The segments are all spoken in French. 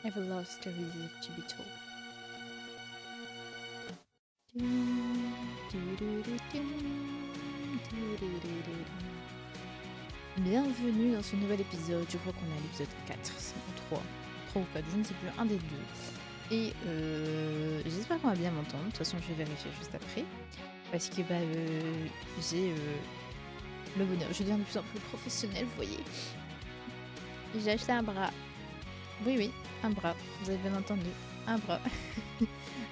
Every love story is to be told. Bienvenue dans ce nouvel épisode. Je crois qu'on est à l'épisode 4, c'est 3 ou 4, je ne sais plus, un des deux. Et j'espère qu'on va bien m'entendre. De toute façon, je vais vérifier juste après. Parce que j'ai le bonheur. Je deviens de plus en plus professionnelle, vous voyez. J'ai acheté un bras. Oui, un bras. Vous avez bien entendu. Un bras.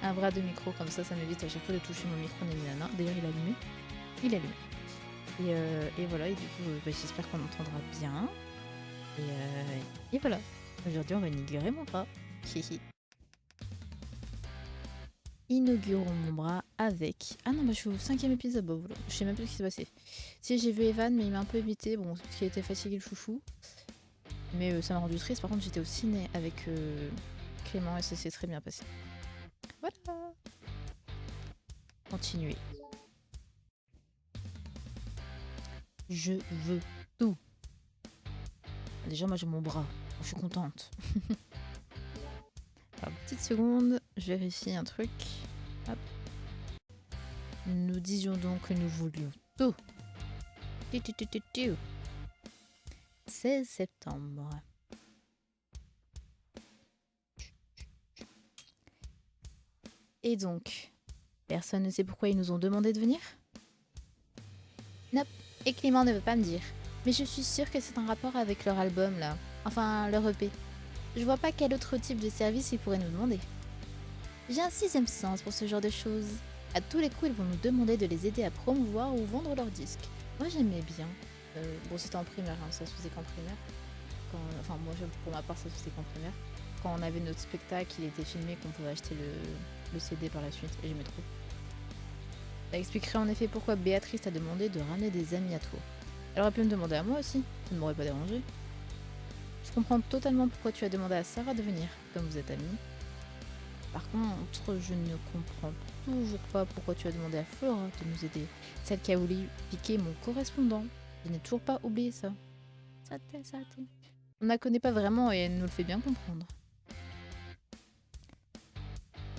Un bras de micro, comme ça m'évite à chaque fois de toucher mon micro. D'ailleurs, il est allumé. Il est allumé. Et voilà, et du coup, j'espère qu'on entendra bien. Et voilà. Aujourd'hui, on va inaugurer mon bras. Inaugurons mon bras avec... Ah non, je suis au 5e épisode. Bah, voilà. Je sais même plus ce qui s'est passé. Si, j'ai vu Evan, mais il m'a un peu évité. Bon, parce qu'il était fatigué, le chouchou. Mais ça m'a rendu triste. Par contre, j'étais au ciné avec Clément et ça s'est très bien passé. Voilà. Continuez. Je veux tout. Déjà, moi, j'ai mon bras. Je suis contente. Alors, petite seconde, je vérifie un truc. Hop. Nous disions donc que nous voulions tout. 16 septembre. Et donc, personne ne sait pourquoi ils nous ont demandé de venir ? Nope. Et Clément ne veut pas me dire. Mais je suis sûre que c'est en rapport avec leur album là. Enfin, leur EP. Je vois pas quel autre type de service ils pourraient nous demander. J'ai un 6e sens pour ce genre de choses. À tous les coups, ils vont nous demander de les aider à promouvoir ou vendre leurs disques. Moi, j'aimais bien. Bon, c'était en primaire, hein, ça se faisait qu'en primaire. Enfin, moi, pour ma part, ça se faisait qu'en primaire. Quand on avait notre spectacle, il était filmé, qu'on pouvait acheter le CD par la suite. Et j'aimais trop. Ça expliquerait en effet pourquoi Béatrice t'a demandé de ramener des amis à toi. Elle aurait pu me demander à moi aussi, ça ne m'aurait pas dérangé. Je comprends totalement pourquoi tu as demandé à Sarah de venir, comme vous êtes amis. Par contre, je ne comprends toujours pas pourquoi tu as demandé à Flora de nous aider. Celle qui a voulu piquer mon correspondant. Je n'ai toujours pas oublié ça. On ne la connaît pas vraiment et elle nous le fait bien comprendre.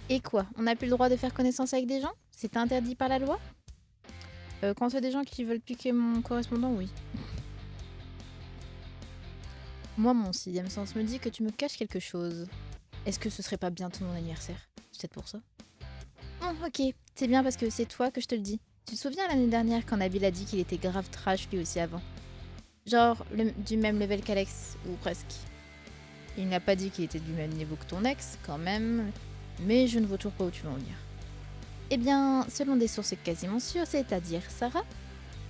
Et quoi ? On n'a plus le droit de faire connaissance avec des gens ? C'est interdit par la loi ? Quand c'est des gens qui veulent piquer mon correspondant, oui. Moi, mon 6e sens me dit que tu me caches quelque chose. Est-ce que ce serait pas bientôt mon anniversaire ? C'est peut-être pour ça. Bon, ok, c'est bien parce que c'est toi que je te le dis. Tu te souviens l'année dernière quand Nabil a dit qu'il était grave trash lui aussi avant ? Genre du même level qu'Alex, ou presque. Il n'a pas dit qu'il était du même niveau que ton ex, quand même, mais je ne vois toujours pas où tu veux en venir. Eh bien, selon des sources quasiment sûres, c'est-à-dire Sarah,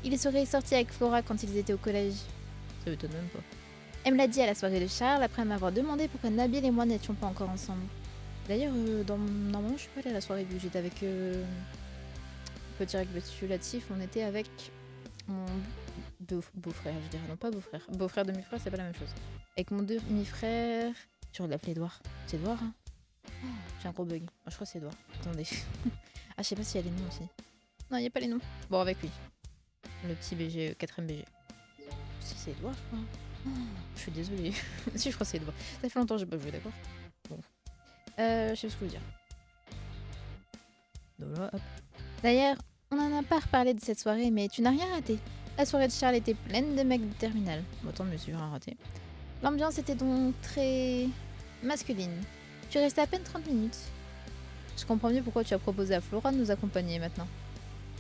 il serait sorti avec Flora quand ils étaient au collège. Ça m'étonne même pas. Elle me l'a dit à la soirée de Charles après m'avoir demandé pourquoi Nabil et moi n'étions pas encore ensemble. D'ailleurs, normalement, je suis pas allée à la soirée vu que j'étais avec petit récapitulatif, on était avec mon beau-frère, je dirais, non pas beau-frère. Beau-frère, demi-frère, c'est pas la même chose. Avec mon demi-frère, j'aurais de l'appeler Edouard. C'est Edouard, hein ? J'ai un gros bug. Je crois que c'est Edouard. Attendez. Ah, je sais pas s'il y a les noms aussi. Non, il n'y a pas les noms. Bon, avec lui. Le petit BG, 4ème BG. Si c'est Edouard, je crois. Je suis désolée. Si, je crois que c'est Edouard. Ça fait longtemps que j'ai pas joué, d'accord ? Bon. Je sais ce que je veux dire. Voilà, hop. D'ailleurs, on en a pas reparlé de cette soirée, mais tu n'as rien raté. La soirée de Charles était pleine de mecs de terminale. Bon, tant mieux si j'ai rien raté. L'ambiance était donc très masculine. Tu restais à peine 30 minutes. Je comprends mieux pourquoi tu as proposé à Flora de nous accompagner maintenant.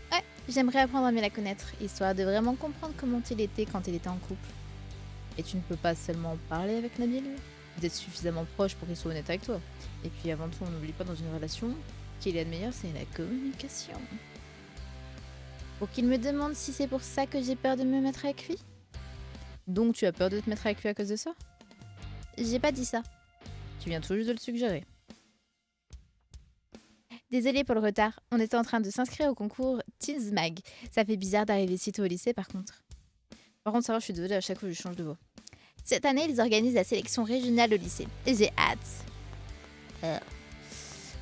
Ouais, j'aimerais apprendre à mieux la connaître, histoire de vraiment comprendre comment il était quand il était en couple. Et tu ne peux pas seulement parler avec Nabil. Vous êtes suffisamment proche pour qu'il soit honnête avec toi. Et puis avant tout, on n'oublie pas dans une relation qu'il y a de meilleur, c'est la communication. Pour qu'il me demande si c'est pour ça que j'ai peur de me mettre avec lui. Donc tu as peur de te mettre avec lui à cause de ça ? J'ai pas dit ça. Tu viens tout juste de le suggérer. Désolée pour le retard, on était en train de s'inscrire au concours Teens Mag. Ça fait bizarre d'arriver si tôt au lycée par contre. Par contre, Sarah, je suis désolée, à chaque fois je change de voix. Cette année, ils organisent la sélection régionale au lycée. Et j'ai hâte.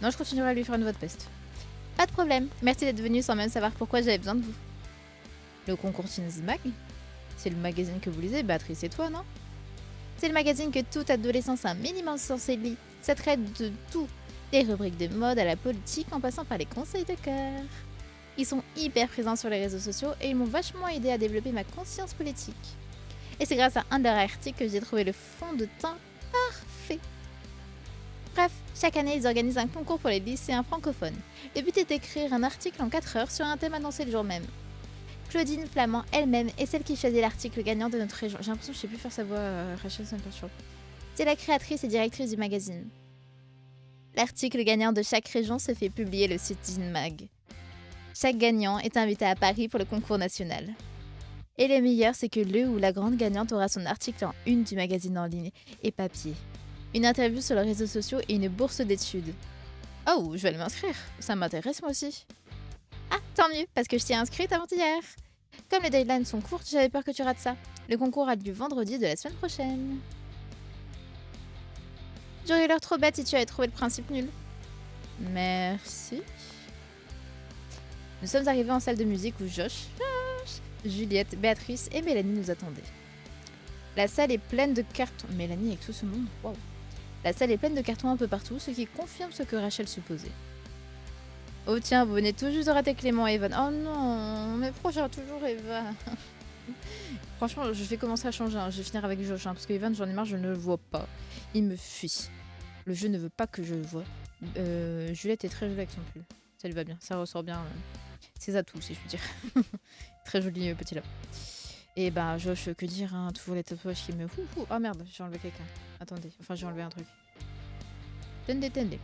Non, je continuerai à lui faire une voix de peste. Pas de problème, merci d'être venu sans même savoir pourquoi j'avais besoin de vous. Le concours Teens Mag ? C'est le magazine que vous lisez, Béatrice et toi, non ? C'est le magazine que toute adolescence a un minimum censé Ça traite de tout, des rubriques de mode à la politique en passant par les conseils de cœur. Ils sont hyper présents sur les réseaux sociaux et ils m'ont vachement aidé à développer ma conscience politique. Et c'est grâce à un de leurs articles que j'ai trouvé le fond de teint parfait. Bref, chaque année, ils organisent un concours pour les lycéens francophones. Le but est d'écrire un article en 4 heures sur un thème annoncé le jour même. Claudine Flamand elle-même est celle qui choisit l'article gagnant de notre région. J'ai l'impression que je sais plus faire sa voix, Rachel, ça me perturbe. C'est la créatrice et directrice du magazine. L'article gagnant de chaque région se fait publier le site d'InMag. Chaque gagnant est invité à Paris pour le concours national. Et le meilleur, c'est que le ou la grande gagnante aura son article en une du magazine en ligne et papier. Une interview sur les réseaux sociaux et une bourse d'études. Oh, je vais aller m'inscrire. Ça m'intéresse moi aussi. Ah, tant mieux, parce que je t'y ai inscrite avant-hier. Comme les deadlines sont courtes, j'avais peur que tu rates ça. Le concours a lieu vendredi de la semaine prochaine. J'aurais eu l'air trop bête si tu avais trouvé le principe nul. Merci. Nous sommes arrivés en salle de musique où Josh, Juliette, Béatrice et Mélanie nous attendaient. La salle est pleine de cartons. Mélanie avec tout ce monde, waouh. La salle est pleine de cartons un peu partout, ce qui confirme ce que Rachel supposait. Oh tiens, vous venez tout juste de rater Clément et Evan. Oh non, mais pourquoi j'ai toujours Evan? Franchement, je vais commencer à changer. Je vais finir avec Josh, parce que Evan, j'en ai marre, je ne le vois pas. Il me fuit. Le jeu ne veut pas que je le voie. Juliette est très jolie avec son pull. Ça lui va bien, ça ressort bien ses atouts, si je puis dire. Très joli petit là. Et bah, Josh, que dire, toujours les tatouages qui me... Oh merde, j'ai enlevé quelqu'un. Attendez, enfin j'ai enlevé un truc. Tendez.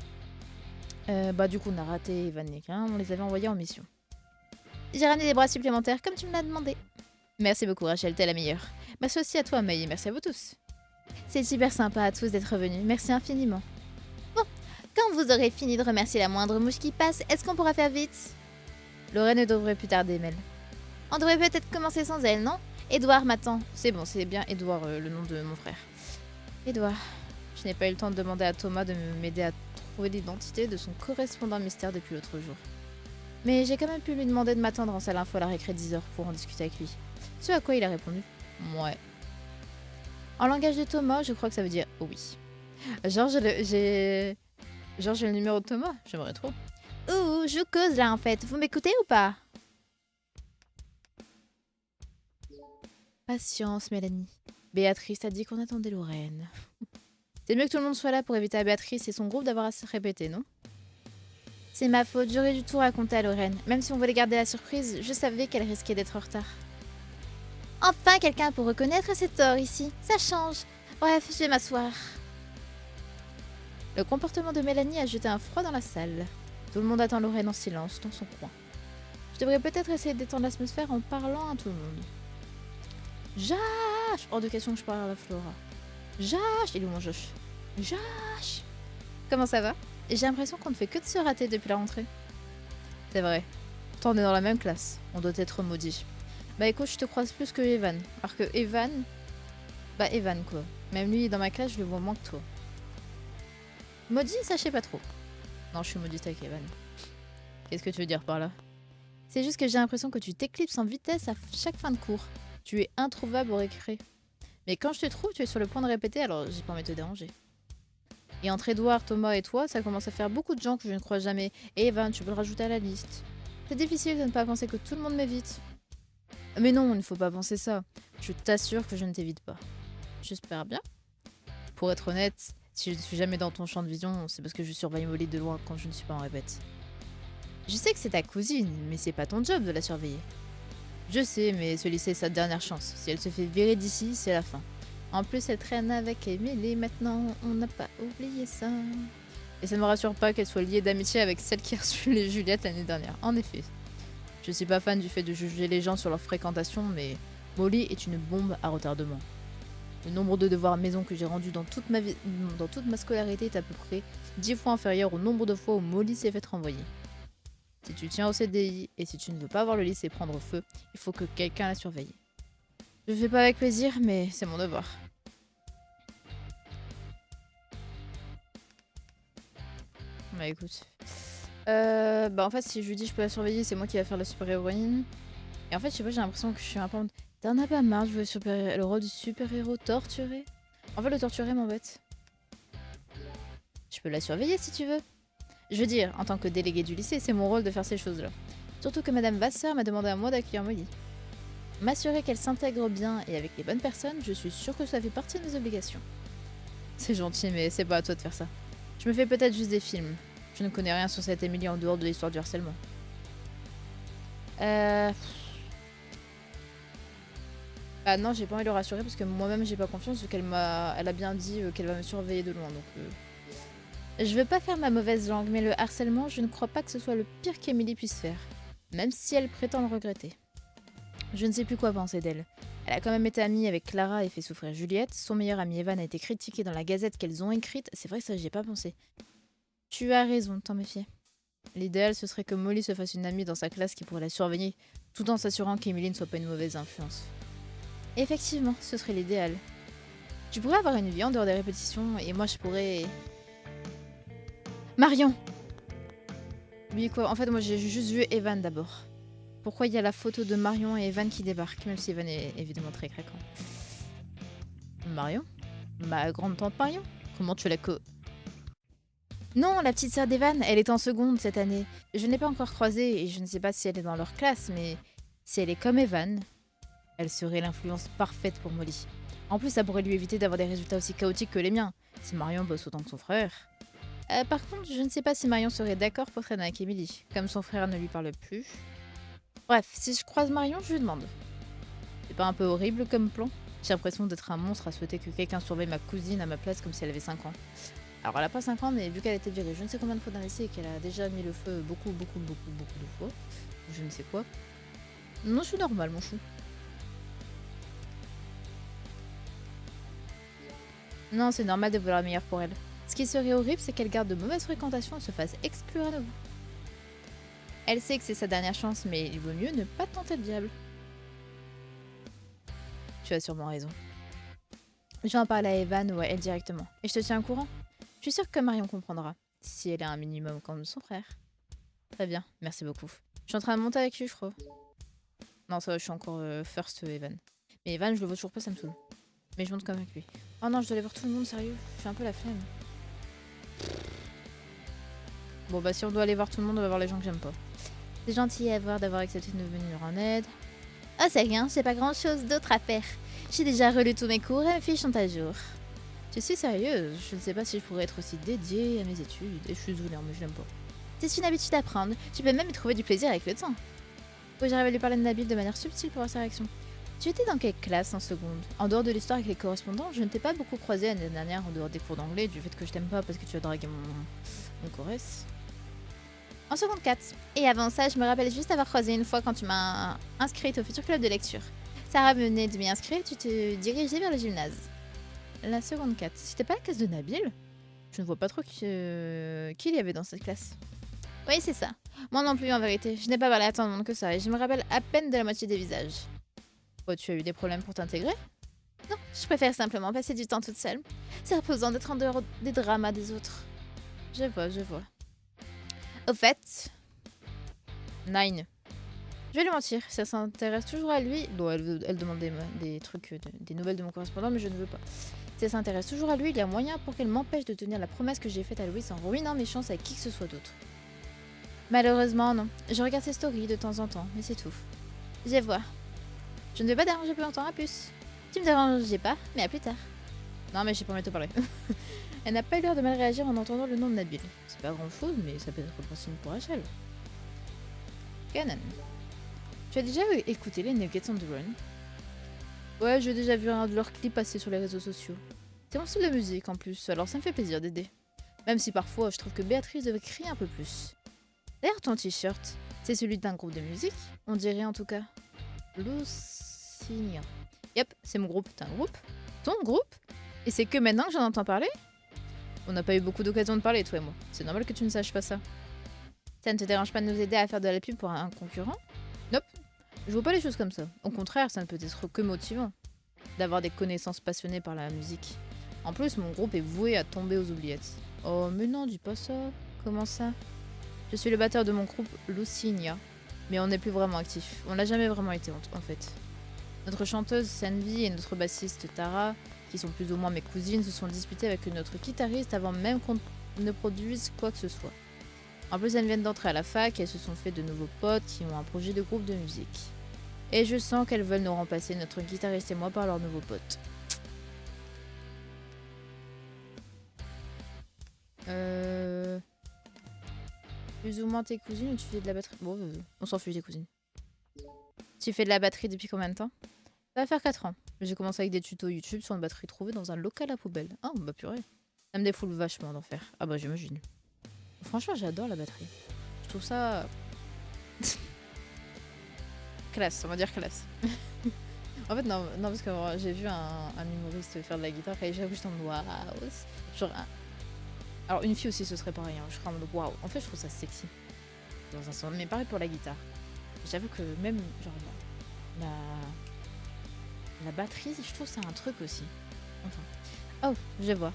Bah du coup, on a raté Evan et Nick, on les avait envoyés en mission. J'ai ramené des bras supplémentaires comme tu me l'as demandé. Merci beaucoup Rachel, t'es la meilleure. Merci aussi à toi May et merci à vous tous. C'est super sympa à tous d'être venus, merci infiniment. Bon, quand vous aurez fini de remercier la moindre mouche qui passe, est-ce qu'on pourra faire vite? Lorraine ne devrait plus tarder, Mel. On devrait peut-être commencer sans elle, non? Édouard m'attend. C'est bon, c'est bien Édouard, le nom de mon frère. Édouard. Je n'ai pas eu le temps de demander à Thomas de m'aider à trouver l'identité de son correspondant mystère depuis l'autre jour. Mais j'ai quand même pu lui demander de m'attendre en salle info à la récré de 10h pour en discuter avec lui. Ce à quoi il a répondu. Ouais. En langage de Thomas, je crois que ça veut dire oui. Genre, j'ai le numéro de Thomas. J'aimerais trop. Ouh, je cause là en fait. Vous m'écoutez ou pas? Patience, Mélanie. Béatrice a dit qu'on attendait Lorraine. C'est mieux que tout le monde soit là pour éviter à Béatrice et son groupe d'avoir à se répéter, non? C'est ma faute, j'aurais dû tout raconter à Lorraine. Même si on voulait garder la surprise, je savais qu'elle risquait d'être en retard. Enfin, quelqu'un pour reconnaître ses torts ici. Ça change. Bref, je vais m'asseoir. Le comportement de Mélanie a jeté un froid dans la salle. Tout le monde attend Lorraine en silence, dans son coin. Je devrais peut-être essayer de détendre l'atmosphère en parlant à tout le monde. Josh! Hors de question que je parle à la Flora. Josh! Il est où mon Josh? Josh! Comment ça va? J'ai l'impression qu'on ne fait que de se rater depuis la rentrée. C'est vrai. Pourtant on est dans la même classe. On doit être maudits. Bah écoute, je te croise plus que Evan. Alors que Evan... Bah Evan quoi. Même lui dans ma classe, je le vois moins que toi. Maudit, ça je sais pas trop. Non, je suis maudite avec Evan. Qu'est-ce que tu veux dire par là? C'est juste que j'ai l'impression que tu t'éclipses en vitesse à chaque fin de cours. Tu es introuvable au récré. Mais quand je te trouve, tu es sur le point de répéter, alors j'ai pas envie de te déranger. Et entre Edouard, Thomas et toi, ça commence à faire beaucoup de gens que je ne crois jamais. Et Evan, tu peux le rajouter à la liste. C'est difficile de ne pas penser que tout le monde m'évite. Mais non, il ne faut pas penser ça. Je t'assure que je ne t'évite pas. J'espère bien. Pour être honnête, si je ne suis jamais dans ton champ de vision, c'est parce que je surveille Molly de loin quand je ne suis pas en répète. Je sais que c'est ta cousine, mais c'est pas ton job de la surveiller. Je sais, mais ce lycée est sa dernière chance. Si elle se fait virer d'ici, c'est la fin. En plus, elle traîne avec Emily maintenant, on n'a pas oublié ça. Et ça ne me rassure pas qu'elle soit liée d'amitié avec celle qui a reçu les Juliette l'année dernière. En effet. Je suis pas fan du fait de juger les gens sur leur fréquentation, mais Molly est une bombe à retardement. Le nombre de devoirs maison que j'ai rendus dans toute ma scolarité est à peu près 10 fois inférieur au nombre de fois où Molly s'est fait renvoyer. Si tu tiens au CDI et si tu ne veux pas voir le lycée prendre feu, il faut que quelqu'un la surveille. Je le fais pas avec plaisir, mais c'est mon devoir. Bah écoute. Bah en fait, si je lui dis je peux la surveiller, c'est moi qui va faire la super-héroïne. Et en fait, je sais pas, j'ai l'impression que je suis un peu... T'en as pas marre de jouer le rôle du super-héros torturé? En fait, le torturé m'embête. Je peux la surveiller si tu veux. Je veux dire, en tant que délégué du lycée, c'est mon rôle de faire ces choses-là. Surtout que Madame Vasseur m'a demandé à moi d'accueillir Molly. M'assurer qu'elle s'intègre bien et avec les bonnes personnes, je suis sûre que ça fait partie de mes obligations. C'est gentil, mais c'est pas à toi de faire ça. Je me fais peut-être juste des films. Je ne connais rien sur cette Emily en dehors de l'histoire du harcèlement. Ah non, j'ai pas envie de le rassurer parce que moi-même j'ai pas confiance vu elle a bien dit qu'elle va me surveiller de loin. Donc, je veux pas faire ma mauvaise langue, mais le harcèlement, je ne crois pas que ce soit le pire qu'Emily puisse faire. Même si elle prétend le regretter. Je ne sais plus quoi penser d'elle. Elle a quand même été amie avec Clara et fait souffrir Juliette. Son meilleur ami Evan a été critiqué dans la gazette qu'elles ont écrite. C'est vrai que ça, j'y ai pas pensé. Tu as raison de t'en méfier. L'idéal, ce serait que Molly se fasse une amie dans sa classe qui pourrait la surveiller, tout en s'assurant qu'Emily ne soit pas une mauvaise influence. Effectivement, ce serait l'idéal. Tu pourrais avoir une vie en dehors des répétitions, et moi je pourrais... Marion! Oui, quoi, en fait, moi j'ai juste vu Evan d'abord. Pourquoi il y a la photo de Marion et Evan qui débarquent, même si Evan est évidemment très craquant. Marion? Ma grande-tante Marion? Comment tu la Non, la petite sœur d'Evan, elle est en seconde cette année. Je ne l'ai pas encore croisée et je ne sais pas si elle est dans leur classe, mais si elle est comme Evan, elle serait l'influence parfaite pour Molly. En plus, ça pourrait lui éviter d'avoir des résultats aussi chaotiques que les miens, si Marion bosse autant que son frère. Par contre, je ne sais pas si Marion serait d'accord pour traîner avec Emily, comme son frère ne lui parle plus. Bref, si je croise Marion, je lui demande. C'est pas un peu horrible comme plan? J'ai l'impression d'être un monstre à souhaiter que quelqu'un surveille ma cousine à ma place comme si elle avait 5 ans. Alors elle a pas 5 ans, mais vu qu'elle a été virée je ne sais combien de fois dans l'essai et qu'elle a déjà mis le feu beaucoup de fois, je ne sais quoi. Non, je suis normal, mon chou. Non, c'est normal de vouloir le meilleur pour elle. Ce qui serait horrible, c'est qu'elle garde de mauvaises fréquentations et se fasse exclure à nouveau. Elle sait que c'est sa dernière chance, mais il vaut mieux ne pas tenter le diable. Tu as sûrement raison. Je vais en parler à Evan ou à elle directement, et je te tiens au courant. Je suis sûre que Marion comprendra, si elle est un minimum comme son frère. Très bien, merci beaucoup. Je suis en train de monter avec lui, je crois. Non, ça va, je suis encore first Evan. Mais Evan, je le vois toujours pas, ça me saoule. Mais je monte quand même avec lui. Oh non, je dois aller voir tout le monde, sérieux. J'ai un peu la flemme. Bon bah si on doit aller voir tout le monde, on va voir les gens que j'aime pas. C'est gentil à voir d'avoir accepté de nous venir en aide. Oh c'est rien, j'ai pas grand chose d'autre à faire. J'ai déjà relu tous mes cours et mes fiches sont à jour. Tu suis sérieuse? Je ne sais pas si je pourrais être aussi dédiée à mes études. Et je suis désolée, mais je l'aime pas. C'est une habitude à prendre. Tu peux même y trouver du plaisir avec le temps. Faut j'arrive à lui parler de Nabil de manière subtile pour voir sa réaction. Tu étais dans quelle classe en seconde? En dehors de l'histoire avec les correspondants, je ne t'ai pas beaucoup croisé l'année dernière en dehors des cours d'anglais, du fait que je t'aime pas parce que tu as dragué mon corresse. En seconde 4. Et avant ça, je me rappelle juste avoir croisé une fois quand tu m'as inscrite au futur club de lecture. Sarah venait de m'y inscrire, tu te dirigeais vers le gymnase. La seconde 4. C'était pas la classe de Nabil? Je ne vois pas trop qui il y avait dans cette classe. Oui, c'est ça. Moi non plus, en vérité. Je n'ai pas parlé à tant de monde que ça, et je me rappelle à peine de la moitié des visages. Oh, tu as eu des problèmes pour t'intégrer? Non, je préfère simplement passer du temps toute seule. C'est reposant d'être en dehors des dramas des autres. Je vois, je vois. Au fait... Nine. Je vais lui mentir, si elle s'intéresse toujours à lui... Bon, elle demande des trucs, des nouvelles de mon correspondant, mais je ne veux pas. Si elle s'intéresse toujours à lui, il y a moyen pour qu'elle m'empêche de tenir la promesse que j'ai faite à Louis en ruinant mes chances avec qui que ce soit d'autre. Malheureusement, non. Je regarde ses stories de temps en temps, mais c'est tout. Je vois. Je ne vais pas déranger plus longtemps, à plus. Tu me dérangeais pas, mais à plus tard. Non, mais j'ai pas envie de te parler. Elle n'a pas eu l'air de mal réagir en entendant le nom de Nabil. C'est pas grand chose, mais ça peut être bon signe pour Rachel. Canon. Tu as déjà écouté les Nuggets on the Run? Ouais, j'ai déjà vu un de leurs clips passer sur les réseaux sociaux. C'est mon style de musique en plus, alors ça me fait plaisir d'aider. Même si parfois je trouve que Béatrice devait crier un peu plus. D'ailleurs, ton t-shirt, c'est celui d'un groupe de musique? On dirait en tout cas. Lucinia. Yep, c'est mon groupe. T'as un groupe? Ton groupe? Et c'est que maintenant que j'en entends parler? On n'a pas eu beaucoup d'occasions de parler, toi et moi. C'est normal que tu ne saches pas ça. Ça ne te dérange pas de nous aider à faire de la pub pour un concurrent? Nope. Je vois pas les choses comme ça. Au contraire, ça ne peut être que motivant d'avoir des connaissances passionnées par la musique. En plus, mon groupe est voué à tomber aux oubliettes. Oh, mais non, dis pas ça. Comment ça? Je suis le batteur de mon groupe Lucinia, mais on n'est plus vraiment actif. On l'a jamais vraiment été en fait. Notre chanteuse Sanvi et notre bassiste Tara, qui sont plus ou moins mes cousines, se sont disputées avec notre guitariste avant même qu'on ne produisent quoi que ce soit. En plus, elles viennent d'entrer à la fac et elles se sont fait de nouveaux potes qui ont un projet de groupe de musique. Et je sens qu'elles veulent nous remplacer, notre guitariste et moi, par leurs nouveaux potes. Plus ou moins tes cousines ou tu fais de la batterie? Bon, on s'en fiche des cousines. Tu fais de la batterie depuis combien de temps? Ça va faire 4 ans. J'ai commencé avec des tutos YouTube sur une batterie trouvée dans un local à poubelle. Ah, bah purée. Ça me défoule vachement d'en faire. Ah bah j'imagine. Franchement, j'adore la batterie. Je trouve ça... classe, on va dire classe. En fait, non parce que j'ai vu un humoriste faire de la guitare et j'avoue, j'étais en mode waouh. Genre, alors une fille aussi, ce serait pareil. Hein. Je serais en mode waouh. En fait, je trouve ça sexy. Dans un sens. Mais pareil pour la guitare. J'avoue que même, genre, la batterie, je trouve c'est un truc aussi. Enfin. Oh, je vois.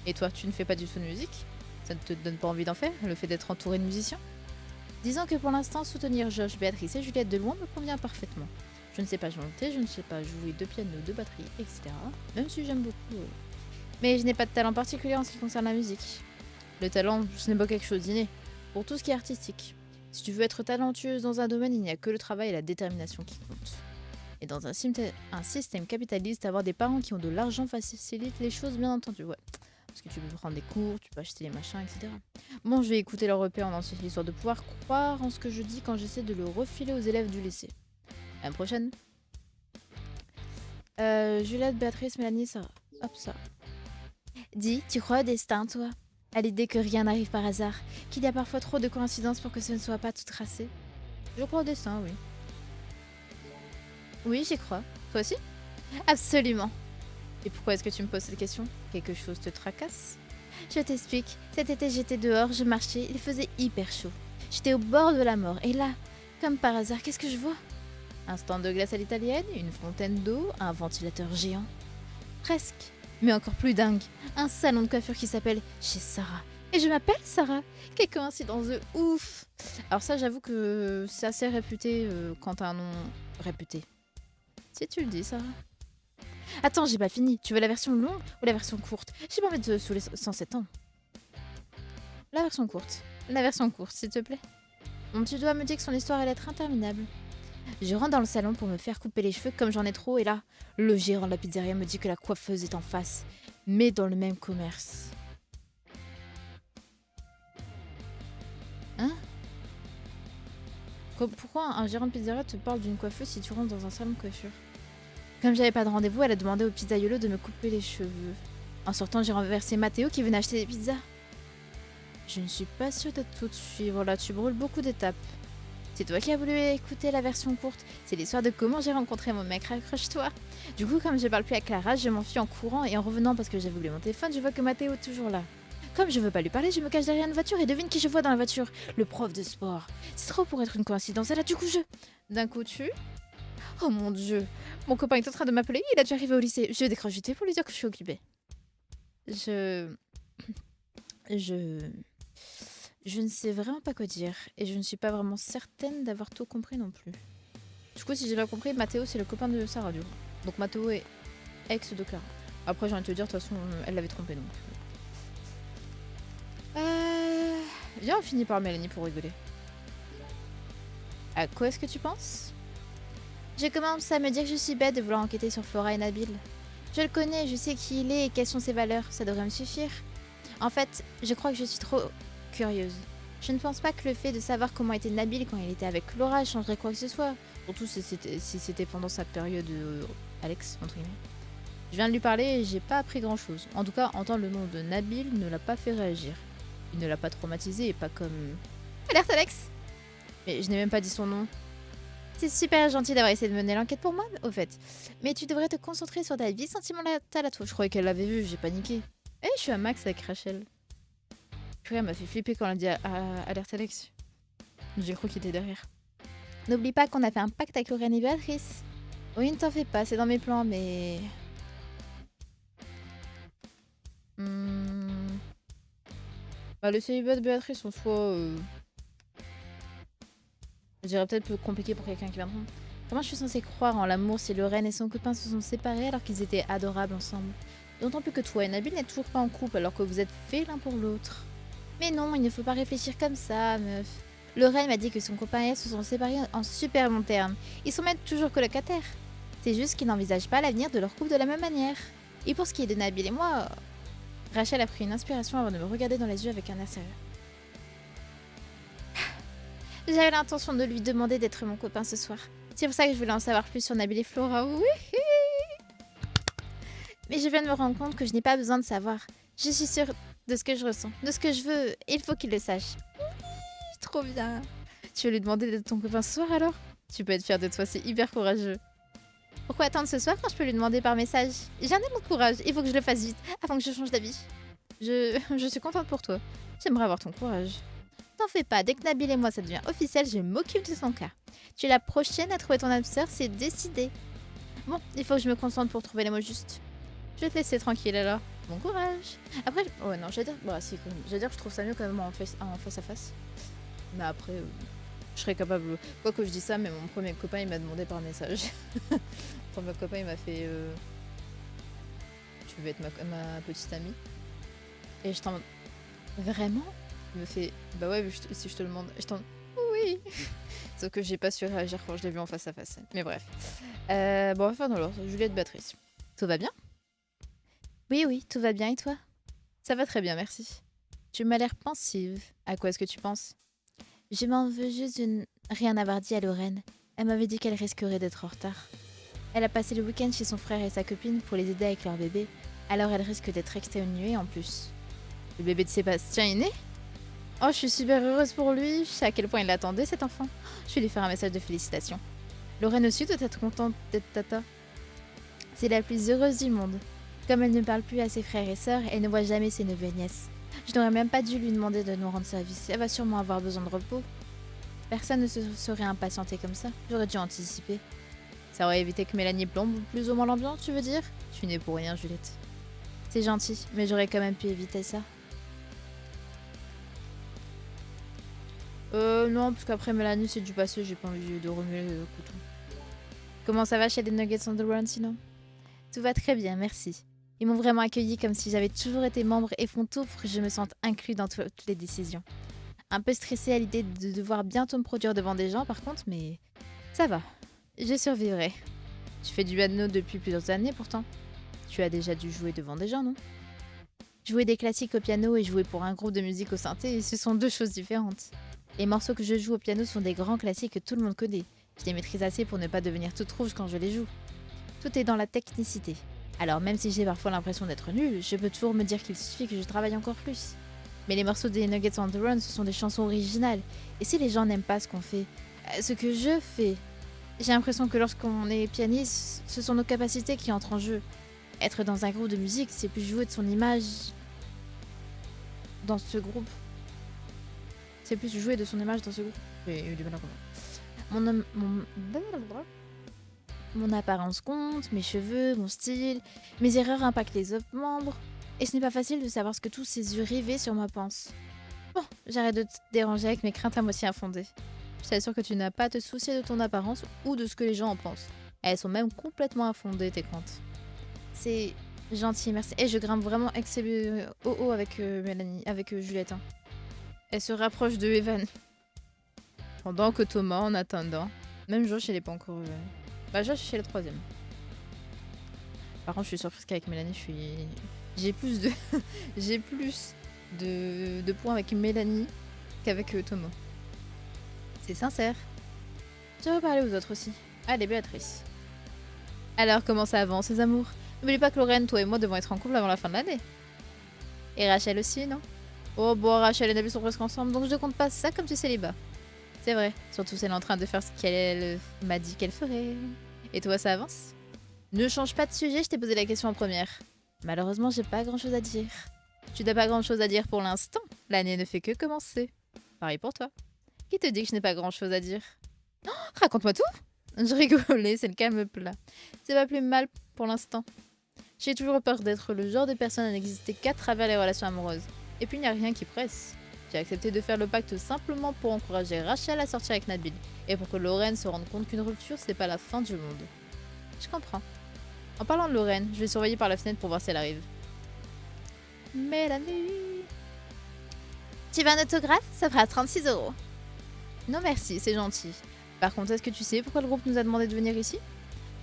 Et toi, tu ne fais pas du tout de musique? Ça ne te donne pas envie d'en faire, le fait d'être entouré de musiciens? Disons que pour l'instant, soutenir Josh, Béatrice et Juliette de loin me convient parfaitement. Je ne sais pas chanter, je ne sais pas jouer de piano, de batterie, etc. Même si j'aime beaucoup. Mais je n'ai pas de talent particulier en ce qui concerne la musique. Le talent, ce n'est pas quelque chose d'inné. Pour tout ce qui est artistique. Si tu veux être talentueuse dans un domaine, il n'y a que le travail et la détermination qui comptent. Et dans un système capitaliste, avoir des parents qui ont de l'argent facilite les choses, bien entendu, ouais. Parce que tu peux prendre des cours, tu peux acheter les machins, etc. Bon, je vais écouter leur EP en entier, histoire de pouvoir croire en ce que je dis quand j'essaie de le refiler aux élèves du lycée. À la prochaine. Juliette, Béatrice, Mélanie, Sarah. Hop, ça. Dis, tu crois au destin, toi? À l'idée que rien n'arrive par hasard, qu'il y a parfois trop de coïncidences pour que ce ne soit pas tout tracé? Je crois au destin, oui. Oui, j'y crois. Toi aussi? Absolument. Et pourquoi est-ce que tu me poses cette question? Quelque chose te tracasse? Je t'explique. Cet été, j'étais dehors, je marchais, il faisait hyper chaud. J'étais au bord de la mort, et là, comme par hasard, qu'est-ce que je vois? Un stand de glace à l'italienne, une fontaine d'eau, un ventilateur géant. Presque. Mais encore plus dingue, un salon de coiffure qui s'appelle Chez Sarah. Et je m'appelle Sarah. Quelle coïncidence de ouf! Alors ça, j'avoue que c'est assez réputé quand t'as un nom réputé. Si tu le dis, Sarah. Attends, j'ai pas fini. Tu veux la version longue ou la version courte? J'ai pas envie de te saouler 107 ans. La version courte. La version courte, s'il te plaît. Mon petit doigt me dit que son histoire allait être interminable. Je rentre dans le salon pour me faire couper les cheveux comme j'en ai trop et là, le gérant de la pizzeria me dit que la coiffeuse est en face, mais dans le même commerce. Hein? Pourquoi un gérant de pizzeria te parle d'une coiffeuse si tu rentres dans un salon de coiffure? Comme j'avais pas de rendez-vous, elle a demandé au pizzaiolo de me couper les cheveux. En sortant, j'ai renversé Mathéo qui venait acheter des pizzas. Je ne suis pas sûre de tout suivre, là tu brûles beaucoup d'étapes. C'est toi qui as voulu écouter la version courte. C'est l'histoire de comment j'ai rencontré mon mec, raccroche-toi. Du coup, comme je parle plus avec Clara, je m'enfuis en courant et en revenant parce que j'avais oublié mon téléphone, je vois que Mathéo est toujours là. Comme je veux pas lui parler, je me cache derrière une voiture et devine qui je vois dans la voiture. Le prof de sport. C'est trop pour être une coïncidence. Et là, du coup, d'un coup, Oh mon dieu. Mon copain est en train de m'appeler, il a déjà arrivé au lycée. Je décroche vite pour lui dire que je suis occupée. Je ne sais vraiment pas quoi dire. Et je ne suis pas vraiment certaine d'avoir tout compris non plus. Du coup, si j'ai bien compris, Mathéo, c'est le copain de Sarah, du coup. Donc Mathéo est ex de Clara. Après, j'ai envie de te dire, de toute façon, elle l'avait trompé, donc. Viens, on finit par Mélanie pour rigoler. À quoi est-ce que tu penses? Je commence à me dire que je suis bête de vouloir enquêter sur Flora et Nabil. Je le connais, je sais qui il est et quelles sont ses valeurs, ça devrait me suffire. En fait, je crois que je suis trop curieuse. Je ne pense pas que le fait de savoir comment était Nabil quand il était avec Laura changerait quoi que ce soit. Surtout si c'était pendant sa période Alex, entre guillemets. Je viens de lui parler et j'ai pas appris grand chose. En tout cas, entendre le nom de Nabil ne l'a pas fait réagir. Il ne l'a pas traumatisé et pas comme... Alerte Alex! Mais je n'ai même pas dit son nom. C'est super gentil d'avoir essayé de mener l'enquête pour moi, au fait. Mais tu devrais te concentrer sur ta vie sentimentale à toi. Je croyais qu'elle l'avait vu, j'ai paniqué. Eh, je suis à max avec Rachel. Purée, elle m'a fait flipper quand elle a dit Alerte Alex. J'ai cru qu'il était derrière. N'oublie pas qu'on a fait un pacte avec Lorraine et Béatrice. Oui, ne t'en fais pas, c'est dans mes plans, mais... Bah, le célibat de Béatrice, en soi... Je dirais peut-être plus compliqué pour quelqu'un qui vient de rendre. Comment je suis censée croire en l'amour si Lorraine et son copain se sont séparés alors qu'ils étaient adorables ensemble? D'autant plus que toi et Nabil n'êtes toujours pas en couple alors que vous êtes faits l'un pour l'autre. Mais non, il ne faut pas réfléchir comme ça, meuf. Lorraine m'a dit que son copain et elle se sont séparés en super bons termes. Ils sont même toujours colocataires. C'est juste qu'ils n'envisagent pas l'avenir de leur couple de la même manière. Et pour ce qui est de Nabil et moi, Rachel a pris une inspiration avant de me regarder dans les yeux avec un air sérieux. J'avais l'intention de lui demander d'être mon copain ce soir. C'est pour ça que je voulais en savoir plus sur Nabil et Flora. Oui. Mais je viens de me rendre compte que je n'ai pas besoin de savoir. Je suis sûre de ce que je ressens, de ce que je veux. Et il faut qu'il le sache. Oui, trop bien. Tu veux lui demander d'être ton copain ce soir alors? Tu peux être fière de toi, c'est hyper courageux. Pourquoi attendre ce soir quand je peux lui demander par message? J'ai un élan de courage, il faut que je le fasse vite, avant que je change d'avis. Je suis contente pour toi. J'aimerais avoir ton courage. T'en fais pas, dès que Nabil et moi ça devient officiel, je m'occupe de son cas. Tu es la prochaine à trouver ton âme sœur, c'est décidé. Bon, il faut que je me concentre pour trouver les mots justes. Je vais te laisser tranquille alors. Bon courage. Après, ouais non, j'allais dire, bah si, quand même. J'allais dire que je trouve ça mieux quand même en face à face. Mais après, je serais capable. Quoi que je dis ça, mais mon premier copain il m'a demandé par message. Mon premier copain il m'a fait tu veux être ma petite amie? Et je t'en. Vraiment? Il me fait bah ouais, si je te le demande. Je t'en. Oui! Sauf que j'ai pas su réagir quand je l'ai vu en face à face. Mais bref. Bon, on va faire dans l'ordre. Juliette Béatrice. Tout va bien? Oui, tout va bien et toi? Ça va très bien, merci. Tu m'as l'air pensive. À quoi est-ce que tu penses? Je m'en veux juste de rien avoir dit à Lorraine. Elle m'avait dit qu'elle risquerait d'être en retard. Elle a passé le week-end chez son frère et sa copine pour les aider avec leur bébé, alors elle risque d'être exténuée en plus. Le bébé de Sébastien est né? Oh, je suis super heureuse pour lui. Je sais à quel point il l'attendait, cet enfant. Je vais lui faire un message de félicitations. Lorraine aussi doit être contente d'être tata. C'est la plus heureuse du monde. Comme elle ne parle plus à ses frères et sœurs, elle ne voit jamais ses neveux et nièces. Je n'aurais même pas dû lui demander de nous rendre service. Elle va sûrement avoir besoin de repos. Personne ne se serait impatienté comme ça. J'aurais dû anticiper. Ça aurait évité que Mélanie plombe plus ou moins l'ambiance, tu veux dire? Je suis née pour rien, Juliette. C'est gentil, mais j'aurais quand même pu éviter ça. Non, parce qu'après Mélanie, c'est du passé, j'ai pas envie de remuer le couteau. Comment ça va chez les Nuggets on the Run sinon? Tout va très bien, merci. Ils m'ont vraiment accueilli comme si j'avais toujours été membre et font tout pour que je me sente inclus dans toutes les décisions. Un peu stressée à l'idée de devoir bientôt me produire devant des gens par contre, mais ça va. Je survivrai. Tu fais du piano depuis plusieurs années pourtant. Tu as déjà dû jouer devant des gens, non? Jouer des classiques au piano et jouer pour un groupe de musique au synthé, ce sont deux choses différentes. Les morceaux que je joue au piano sont des grands classiques que tout le monde connaît. Je les maîtrise assez pour ne pas devenir toute rouge quand je les joue. Tout est dans la technicité. Alors même si j'ai parfois l'impression d'être nulle, je peux toujours me dire qu'il suffit que je travaille encore plus. Mais les morceaux des Nuggets on the Run, ce sont des chansons originales. Et si les gens n'aiment pas ce qu'on fait, ce que je fais, j'ai l'impression que lorsqu'on est pianiste, ce sont nos capacités qui entrent en jeu. Être dans un groupe de musique, c'est plus jouer de son image dans ce groupe. C'est plus jouer de son image dans ce groupe. J'ai eu du mal à comprendre. Mon apparence compte, mes cheveux, mon style, mes erreurs impactent les autres membres. Et ce n'est pas facile de savoir ce que tous ces yeux rivés sur moi pensent. Bon, j'arrête de te déranger avec mes craintes à moitié infondées. Je t'assure que tu n'as pas à te soucier de ton apparence ou de ce que les gens en pensent. Elles sont même complètement infondées, tes craintes. C'est gentil, merci. Et je grimpe vraiment haut avec Mélanie, avec Juliette. Hein. Elle se rapproche de Evan. Pendant que Thomas, en attendant, même Josh, il est pas encore... Bah Josh, c'est le troisième. Par contre, je suis surprise qu'avec Mélanie, j'ai plus de... j'ai plus de points avec Mélanie qu'avec Thomas. C'est sincère. Je vais parler aux autres aussi. Allez, Béatrice. Alors, comment ça avance, les amours? N'oublie pas que Lorraine, toi et moi devons être en couple avant la fin de l'année. Et Rachel aussi, non? Oh bon, Rachel et Nabil sont presque ensemble, donc je ne compte pas ça comme du célibat. C'est vrai, surtout si elle est en train de faire ce qu'elle m'a dit qu'elle ferait. Et toi, ça avance? Ne change pas de sujet, je t'ai posé la question en première. Malheureusement, j'ai pas grand chose à dire. Tu n'as pas grand chose à dire pour l'instant. L'année ne fait que commencer. Pareil pour toi. Qui te dit que je n'ai pas grand chose à dire? Oh, raconte-moi tout! Je rigolais, c'est le calme plat. C'est pas plus mal pour l'instant. J'ai toujours peur d'être le genre de personne à n'exister qu'à travers les relations amoureuses. Et puis il n'y a rien qui presse. J'ai accepté de faire le pacte simplement pour encourager Rachel à sortir avec Nabil. Et pour que Lorraine se rende compte qu'une rupture, c'est pas la fin du monde. Je comprends. En parlant de Lorraine, je vais surveiller par la fenêtre pour voir si elle arrive. Mélanie. Tu veux un autographe? Ça fera 36 €. Non merci, c'est gentil. Par contre, est-ce que tu sais pourquoi le groupe nous a demandé de venir ici?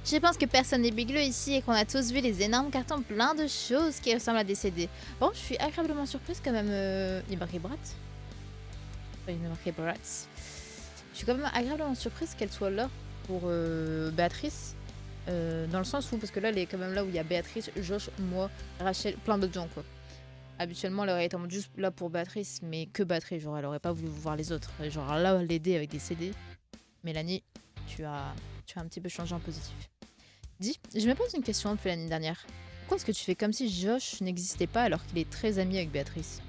Je pense que personne n'est bigleux ici et qu'on a tous vu les énormes cartons plein de choses qui ressemblent à des CD. Bon, je suis agréablement surprise quand même. Il est marqué Bratz. Enfin, il est marqué Bratz. Je suis quand même agréablement surprise qu'elle soit là pour Béatrice. Dans le sens où, parce que là, elle est quand même là où il y a Béatrice, Josh, moi, Rachel, plein d'autres gens quoi. Habituellement, elle aurait été juste là pour Béatrice, mais que Béatrice, genre elle aurait pas voulu voir les autres. Genre là, l'aider avec des CD. Mélanie, tu as un petit peu changé en positif. Dis, je me pose une question depuis l'année dernière. Pourquoi est-ce que tu fais comme si Josh n'existait pas alors qu'il est très ami avec Béatrice?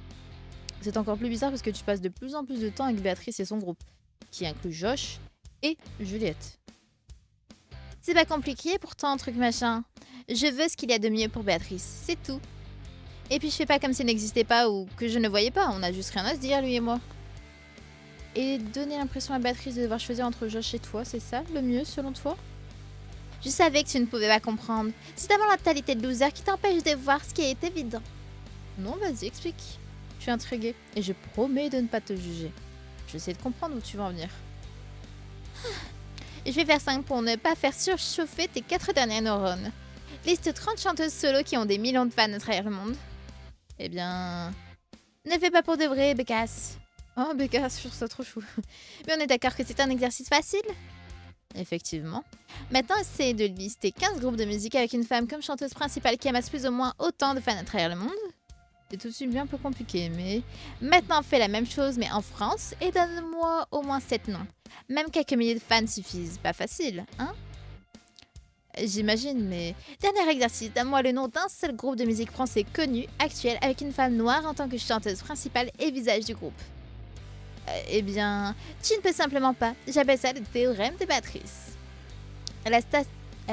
C'est encore plus bizarre parce que tu passes de plus en plus de temps avec Béatrice et son groupe, qui inclut Josh et Juliette. C'est pas compliqué pourtant, truc machin. Je veux ce qu'il y a de mieux pour Béatrice, c'est tout. Et puis je fais pas comme s'il n'existait pas ou que je ne voyais pas, on a juste rien à se dire lui et moi. Et donner l'impression à Béatrice de devoir choisir entre Josh et toi, c'est ça le mieux selon toi? Je savais que tu ne pouvais pas comprendre. C'est ta mentalité de loser qui t'empêche de voir ce qui est évident. Non, vas-y, explique. Je suis intriguée et je promets de ne pas te juger. Je sais de comprendre où tu vas en venir. Je vais faire 5 pour ne pas faire surchauffer tes 4 dernières neurones. Liste 30 chanteuses solo qui ont des millions de fans à travers le monde. Eh bien... Ne fais pas pour de vrai, Bécasse. Oh, Bécasse, je trouve ça trop chou. Mais on est d'accord que c'est un exercice facile? Effectivement. Maintenant, essaye de lister 15 groupes de musique avec une femme comme chanteuse principale qui amasse plus ou moins autant de fans à travers le monde. C'est tout de suite bien plus compliqué, mais... Maintenant, fais la même chose, mais en France, et donne-moi au moins 7 noms. Même quelques milliers de fans suffisent. Pas facile, hein? J'imagine, mais... Dernier exercice, donne-moi le nom d'un seul groupe de musique français connu, actuel, avec une femme noire en tant que chanteuse principale et visage du groupe. Eh bien, tu ne peux simplement pas. J'appelle ça le théorème de Béatrice. Elle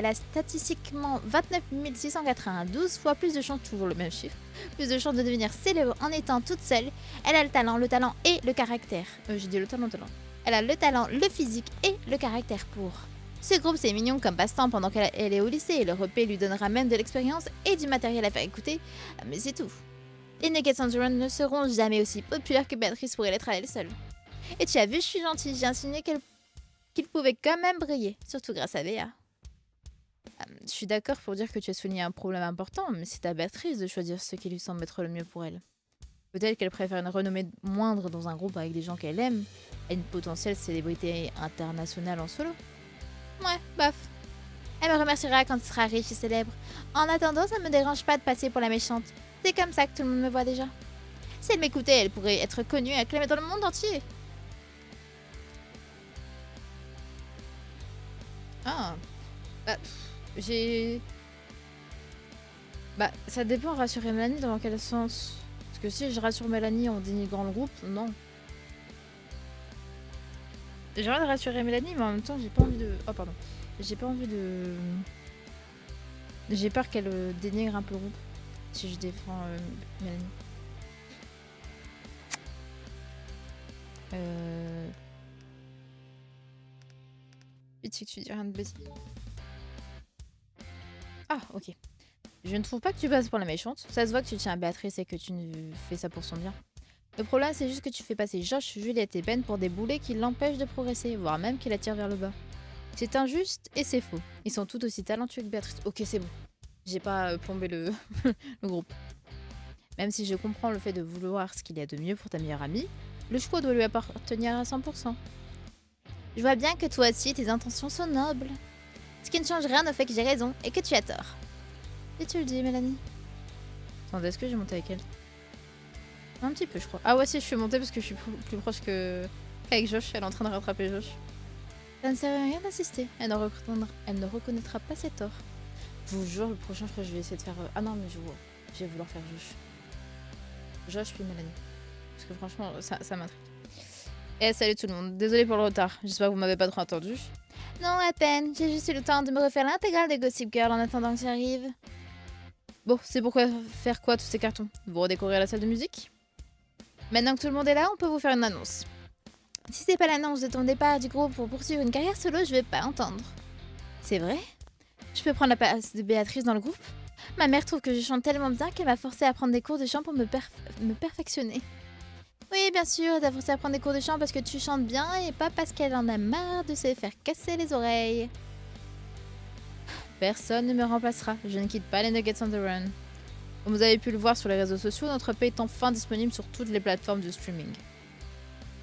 a statistiquement 29 692 fois plus de chances, toujours le même chiffre, plus de chances de devenir célèbre en étant toute seule. Elle a le talent et le caractère. J'ai dit le talent. Elle a le talent, le physique et le caractère pour. Ce groupe, c'est mignon comme passe-temps pendant qu'elle est au lycée et le repé lui donnera même de l'expérience et du matériel à faire écouter, mais c'est tout. Les Nuggets on the Run ne seront jamais aussi populaires que Béatrice pourrait l'être à elle seule. Et tu as vu, je suis gentille, j'ai insinué qu'il pouvait quand même briller, surtout grâce à Béa. Je suis d'accord pour dire que tu as souligné un problème important, mais c'est à Béatrice de choisir ce qui lui semble être le mieux pour elle. Peut-être qu'elle préfère une renommée moindre dans un groupe avec des gens qu'elle aime, à une potentielle célébrité internationale en solo. Ouais, bof. Elle me remerciera quand tu seras riche et célèbre. En attendant, ça ne me dérange pas de passer pour la méchante. C'est comme ça que tout le monde me voit déjà. Si elle m'écoutait, elle pourrait être connue et acclamée dans le monde entier. Ah. J'ai... ça dépend, rassurer Mélanie dans quel sens? Parce que si je rassure Mélanie en dénigrant le groupe, non. J'ai envie de rassurer Mélanie, mais en même temps, j'ai pas envie de... Oh, pardon. J'ai pas envie de... J'ai peur qu'elle dénigre un peu le groupe si je défends Mélanie. Vite, c'est que tu dis rien de bêtise. Ah, ok. Je ne trouve pas que tu passes pour la méchante. Ça se voit que tu tiens à Béatrice et que tu ne fais ça pour son bien. Le problème, c'est juste que tu fais passer Josh, Juliette et Ben pour des boulets qui l'empêchent de progresser, voire même qui l'attirent vers le bas. C'est injuste et c'est faux. Ils sont tout aussi talentueux que Béatrice. Ok, c'est bon. J'ai pas plombé le groupe. Même si je comprends le fait de vouloir ce qu'il y a de mieux pour ta meilleure amie, le choix doit lui appartenir à 100%. Je vois bien que toi aussi, tes intentions sont nobles. Ce qui ne change rien au fait que j'ai raison et que tu as tort. Et tu le dis, Mélanie? Attendez, est-ce que j'ai monté avec elle? Un petit peu, je crois. Ah ouais, si, je suis montée parce que je suis plus proche qu'avec Josh. Elle est en train de rattraper Josh. Ça ne sert à rien d'insister. Elle ne reconnaîtra pas ses torts. Je vous jure, le prochain, je crois que je vais essayer de faire... Ah non, mais je vais vouloir faire Josh. Josh puis Mélanie. Parce que franchement, ça m'intrigue. Et salut tout le monde. Désolée pour le retard. J'espère que vous m'avez pas trop entendu. Non, à peine. J'ai juste eu le temps de me refaire l'intégrale de Gossip Girl en attendant que j'arrive. Bon, c'est pourquoi faire quoi tous ces cartons? Vous redécorer la salle de musique? Maintenant que tout le monde est là, on peut vous faire une annonce. Si c'est pas l'annonce de ton départ du groupe pour poursuivre une carrière solo, je vais pas entendre. C'est vrai? Je peux prendre la place de Béatrice dans le groupe? Ma mère trouve que je chante tellement bien qu'elle m'a forcée à prendre des cours de chant pour me perfectionner. Oui, bien sûr, elle t'a forcé à prendre des cours de chant parce que tu chantes bien et pas parce qu'elle en a marre de se faire casser les oreilles. Personne ne me remplacera. Je ne quitte pas les Nuggets on the Run. Comme vous avez pu le voir sur les réseaux sociaux, notre EP est enfin disponible sur toutes les plateformes de streaming.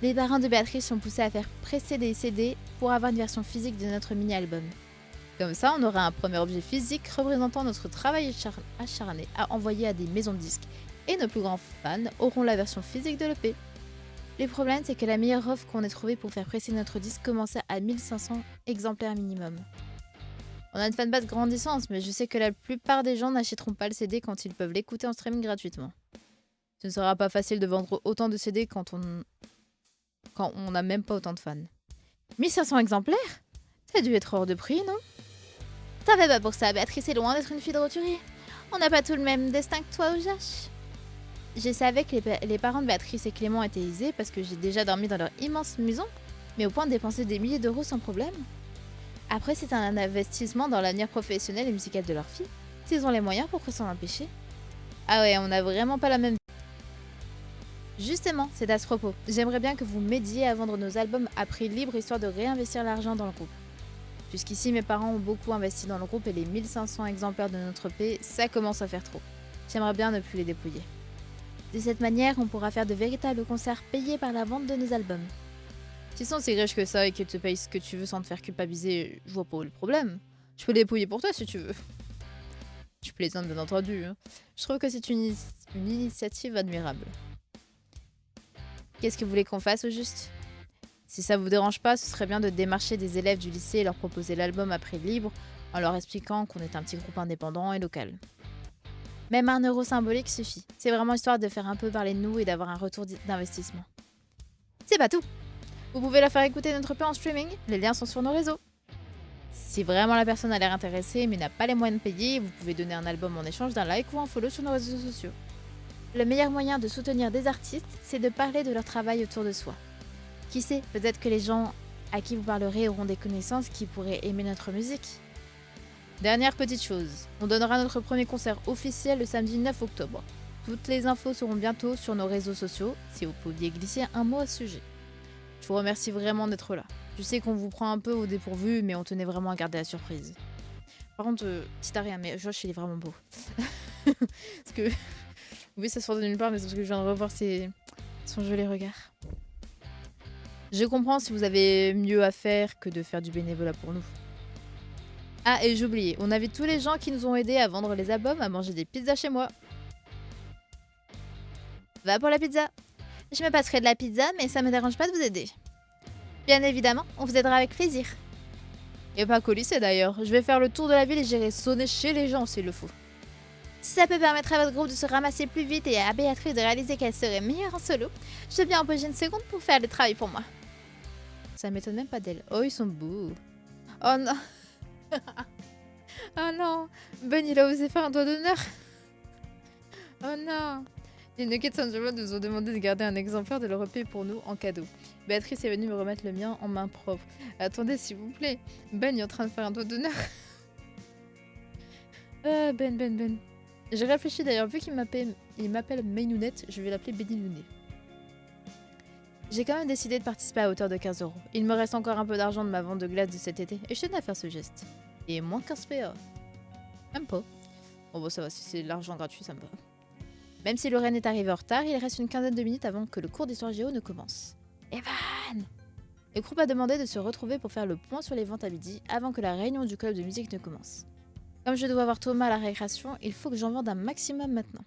Les parents de Béatrice sont poussés à faire presser des CD pour avoir une version physique de notre mini-album. Comme ça, on aura un premier objet physique représentant notre travail acharné à envoyer à des maisons de disques, et nos plus grands fans auront la version physique de l'EP. Le problème, c'est que la meilleure offre qu'on ait trouvée pour faire presser notre disque commençait à 1500 exemplaires minimum. On a une fanbase grandissante, mais je sais que la plupart des gens n'achèteront pas le CD quand ils peuvent l'écouter en streaming gratuitement. Ce ne sera pas facile de vendre autant de CD quand on n'a même pas autant de fans. 1500 exemplaires? Ça a dû être hors de prix, non? T'en fais pas pour ça, Béatrice est loin d'être une fille de roturier. On n'a pas tout le même destin que toi ou Josh. Je savais que les parents de Béatrice et Clément étaient aisés parce que j'ai déjà dormi dans leur immense maison, mais au point de dépenser des milliers d'euros sans problème. Après, c'est un investissement dans l'avenir professionnel et musical de leur fille. S'ils ont les moyens, pourquoi s'en empêcher? Ah ouais, on n'a vraiment pas la même vie. Justement, c'est à ce propos. J'aimerais bien que vous m'aidiez à vendre nos albums à prix libre histoire de réinvestir l'argent dans le groupe. Jusqu'ici, mes parents ont beaucoup investi dans le groupe et les 1500 exemplaires de notre EP, ça commence à faire trop. J'aimerais bien ne plus les dépouiller. De cette manière, on pourra faire de véritables concerts payés par la vente de nos albums. Si sont si riche que ça et qu'ils te payent ce que tu veux sans te faire culpabiliser, je vois pas où le problème. Je peux les dépouiller pour toi si tu veux. Je plaisante bien entendu. Hein. Je trouve que c'est une initiative admirable. Qu'est-ce que vous voulez qu'on fasse au juste? Si ça vous dérange pas, ce serait bien de démarcher des élèves du lycée et leur proposer l'album à prix libre en leur expliquant qu'on est un petit groupe indépendant et local. Même 1 euro symbolique suffit. C'est vraiment histoire de faire un peu parler de nous et d'avoir un retour d'investissement. C'est pas tout. Vous pouvez leur faire écouter notre EP en streaming, les liens sont sur nos réseaux. Si vraiment la personne a l'air intéressée mais n'a pas les moyens de payer, vous pouvez donner un album en échange d'un like ou un follow sur nos réseaux sociaux. Le meilleur moyen de soutenir des artistes, c'est de parler de leur travail autour de soi. Qui sait, peut-être que les gens à qui vous parlerez auront des connaissances qui pourraient aimer notre musique. Dernière petite chose, on donnera notre premier concert officiel le samedi 9 octobre. Toutes les infos seront bientôt sur nos réseaux sociaux, si vous pouviez glisser un mot à ce sujet. Je vous remercie vraiment d'être là. Je sais qu'on vous prend un peu au dépourvu, mais on tenait vraiment à garder la surprise. Par contre, petit rien, mais Josh, il est vraiment beau. Parce que, oui, ça sort de nulle part, mais c'est parce que je viens de revoir son joli regard. Je comprends si vous avez mieux à faire que de faire du bénévolat pour nous. Ah, et j'ai oublié, on invite tous les gens qui nous ont aidés à vendre les albums à manger des pizzas chez moi. Va pour la pizza. Je me passerai de la pizza, mais ça me dérange pas de vous aider. Bien évidemment, on vous aidera avec plaisir. Et pas qu'au lycée d'ailleurs. Je vais faire le tour de la ville et j'irai sonner chez les gens s'il le faut. Si ça peut permettre à votre groupe de se ramasser plus vite et à Béatrice de réaliser qu'elle serait meilleure en solo, je veux bien empocher une seconde pour faire le travail pour moi. Ça m'étonne même pas d'elle. Oh, ils sont beaux. Oh non. Oh non. Ben, il a osé faire un doigt d'honneur. Oh non. Les Nuggets on the Road nous ont demandé de garder un exemplaire de leur EP pour nous en cadeau. Béatrice est venue me remettre le mien en main propre. Attendez, s'il vous plaît. Ben est en train de faire un doigt d'honneur. Ben. J'ai réfléchi d'ailleurs, vu qu'il m'appelle Maynounette, je vais l'appeler Benny Lounet. J'ai quand même décidé de participer à hauteur de 15 €. Il me reste encore un peu d'argent de ma vente de glace de cet été, et je tenais à faire ce geste. Et moins 15 PA. Même pas. Bon, ça va, si c'est de l'argent gratuit, ça me va. Même si Lorraine est arrivée en retard, il reste une quinzaine de minutes avant que le cours d'histoire géo ne commence. Evan! Le groupe a demandé de se retrouver pour faire le point sur les ventes à midi avant que la réunion du club de musique ne commence. Comme je dois voir Thomas à la récréation, il faut que j'en vende un maximum maintenant.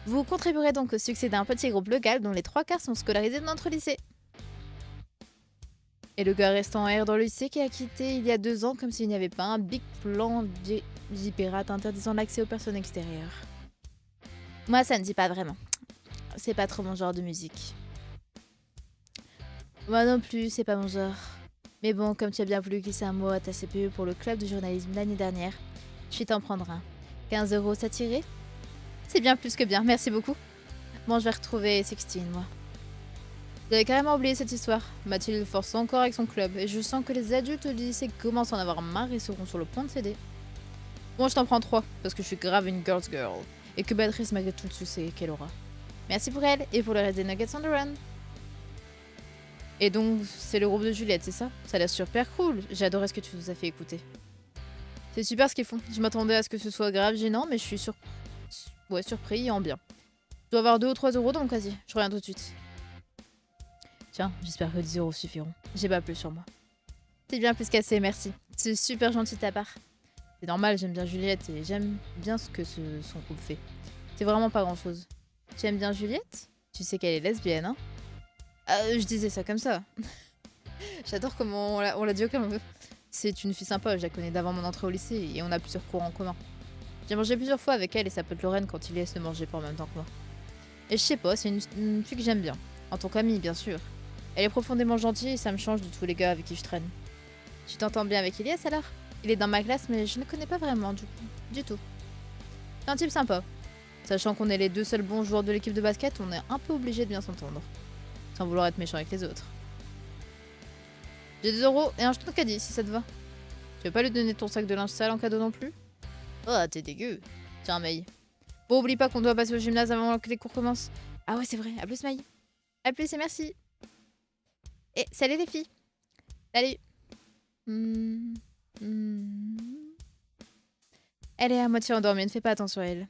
Vous contribuerez donc au succès d'un petit groupe local dont les 3/4 sont scolarisés dans notre lycée. Et le gars restant en R dans le lycée qui a quitté il y a 2 ans comme s'il n'y avait pas un big plan pirate interdisant l'accès aux personnes extérieures. Moi, ça me dit pas vraiment. C'est pas trop mon genre de musique. Moi non plus, c'est pas mon genre. Mais bon, comme tu as bien voulu glisser un mot à ta CPE pour le club de journalisme l'année dernière, je vais t'en prendre un. 15 € ça tirait? C'est bien plus que bien, merci beaucoup. Bon, je vais retrouver Sixtine, moi. J'avais carrément oublié cette histoire. Mathilde force encore avec son club, et je sens que les adultes du lycée commencent à en avoir marre et seront sur le point de céder. Bon, je t'en prends 3, parce que je suis grave une girl's girl, et que Béatrice malgré tout le succès qu'elle aura. Merci pour elle, et pour le reste des Nuggets on the run. Et donc, c'est le groupe de Juliette, c'est ça? Ça a l'air super cool, j'ai adoré ce que tu nous as fait écouter. C'est super ce qu'ils font, je m'attendais à ce que ce soit grave gênant, mais je suis surpris et en bien. Je dois avoir 2 ou 3 euros dans mon casier, je reviens tout de suite. Tiens, j'espère que 10 euros suffiront. J'ai pas plus sur moi. C'est bien plus qu'assez, merci. C'est super gentil de ta part. C'est normal, j'aime bien Juliette et j'aime bien ce que son couple fait. C'est vraiment pas grand chose. Tu aimes bien Juliette? Tu sais qu'elle est lesbienne, hein? Je disais ça comme ça. J'adore comment on l'a dit comme... C'est une fille sympa, je la connais d'avant mon entrée au lycée et on a plusieurs cours en commun. J'ai mangé plusieurs fois avec elle et sa pote Lorraine quand il laisse ne manger pas en même temps que moi. Et je sais pas, c'est une fille que j'aime bien. En tant qu'amie, bien sûr. Elle est profondément gentille et ça me change de tous les gars avec qui je traîne. Tu t'entends bien avec Elias alors? Il est dans ma classe mais je ne connais pas vraiment du tout. C'est un type sympa. Sachant qu'on est les 2 seuls bons joueurs de l'équipe de basket, on est un peu obligé de bien s'entendre. Sans vouloir être méchant avec les autres. J'ai 2 euros et un jeton de caddie si ça te va. Tu veux pas lui donner ton sac de linge sale en cadeau non plus? Oh, t'es dégueu. Tiens, May. Bon, oublie pas qu'on doit passer au gymnase avant que les cours commencent. Ah ouais, c'est vrai. À plus, May. À plus et merci. Et salut les filles. Salut. Elle est à moitié endormie, ne fais pas attention à elle.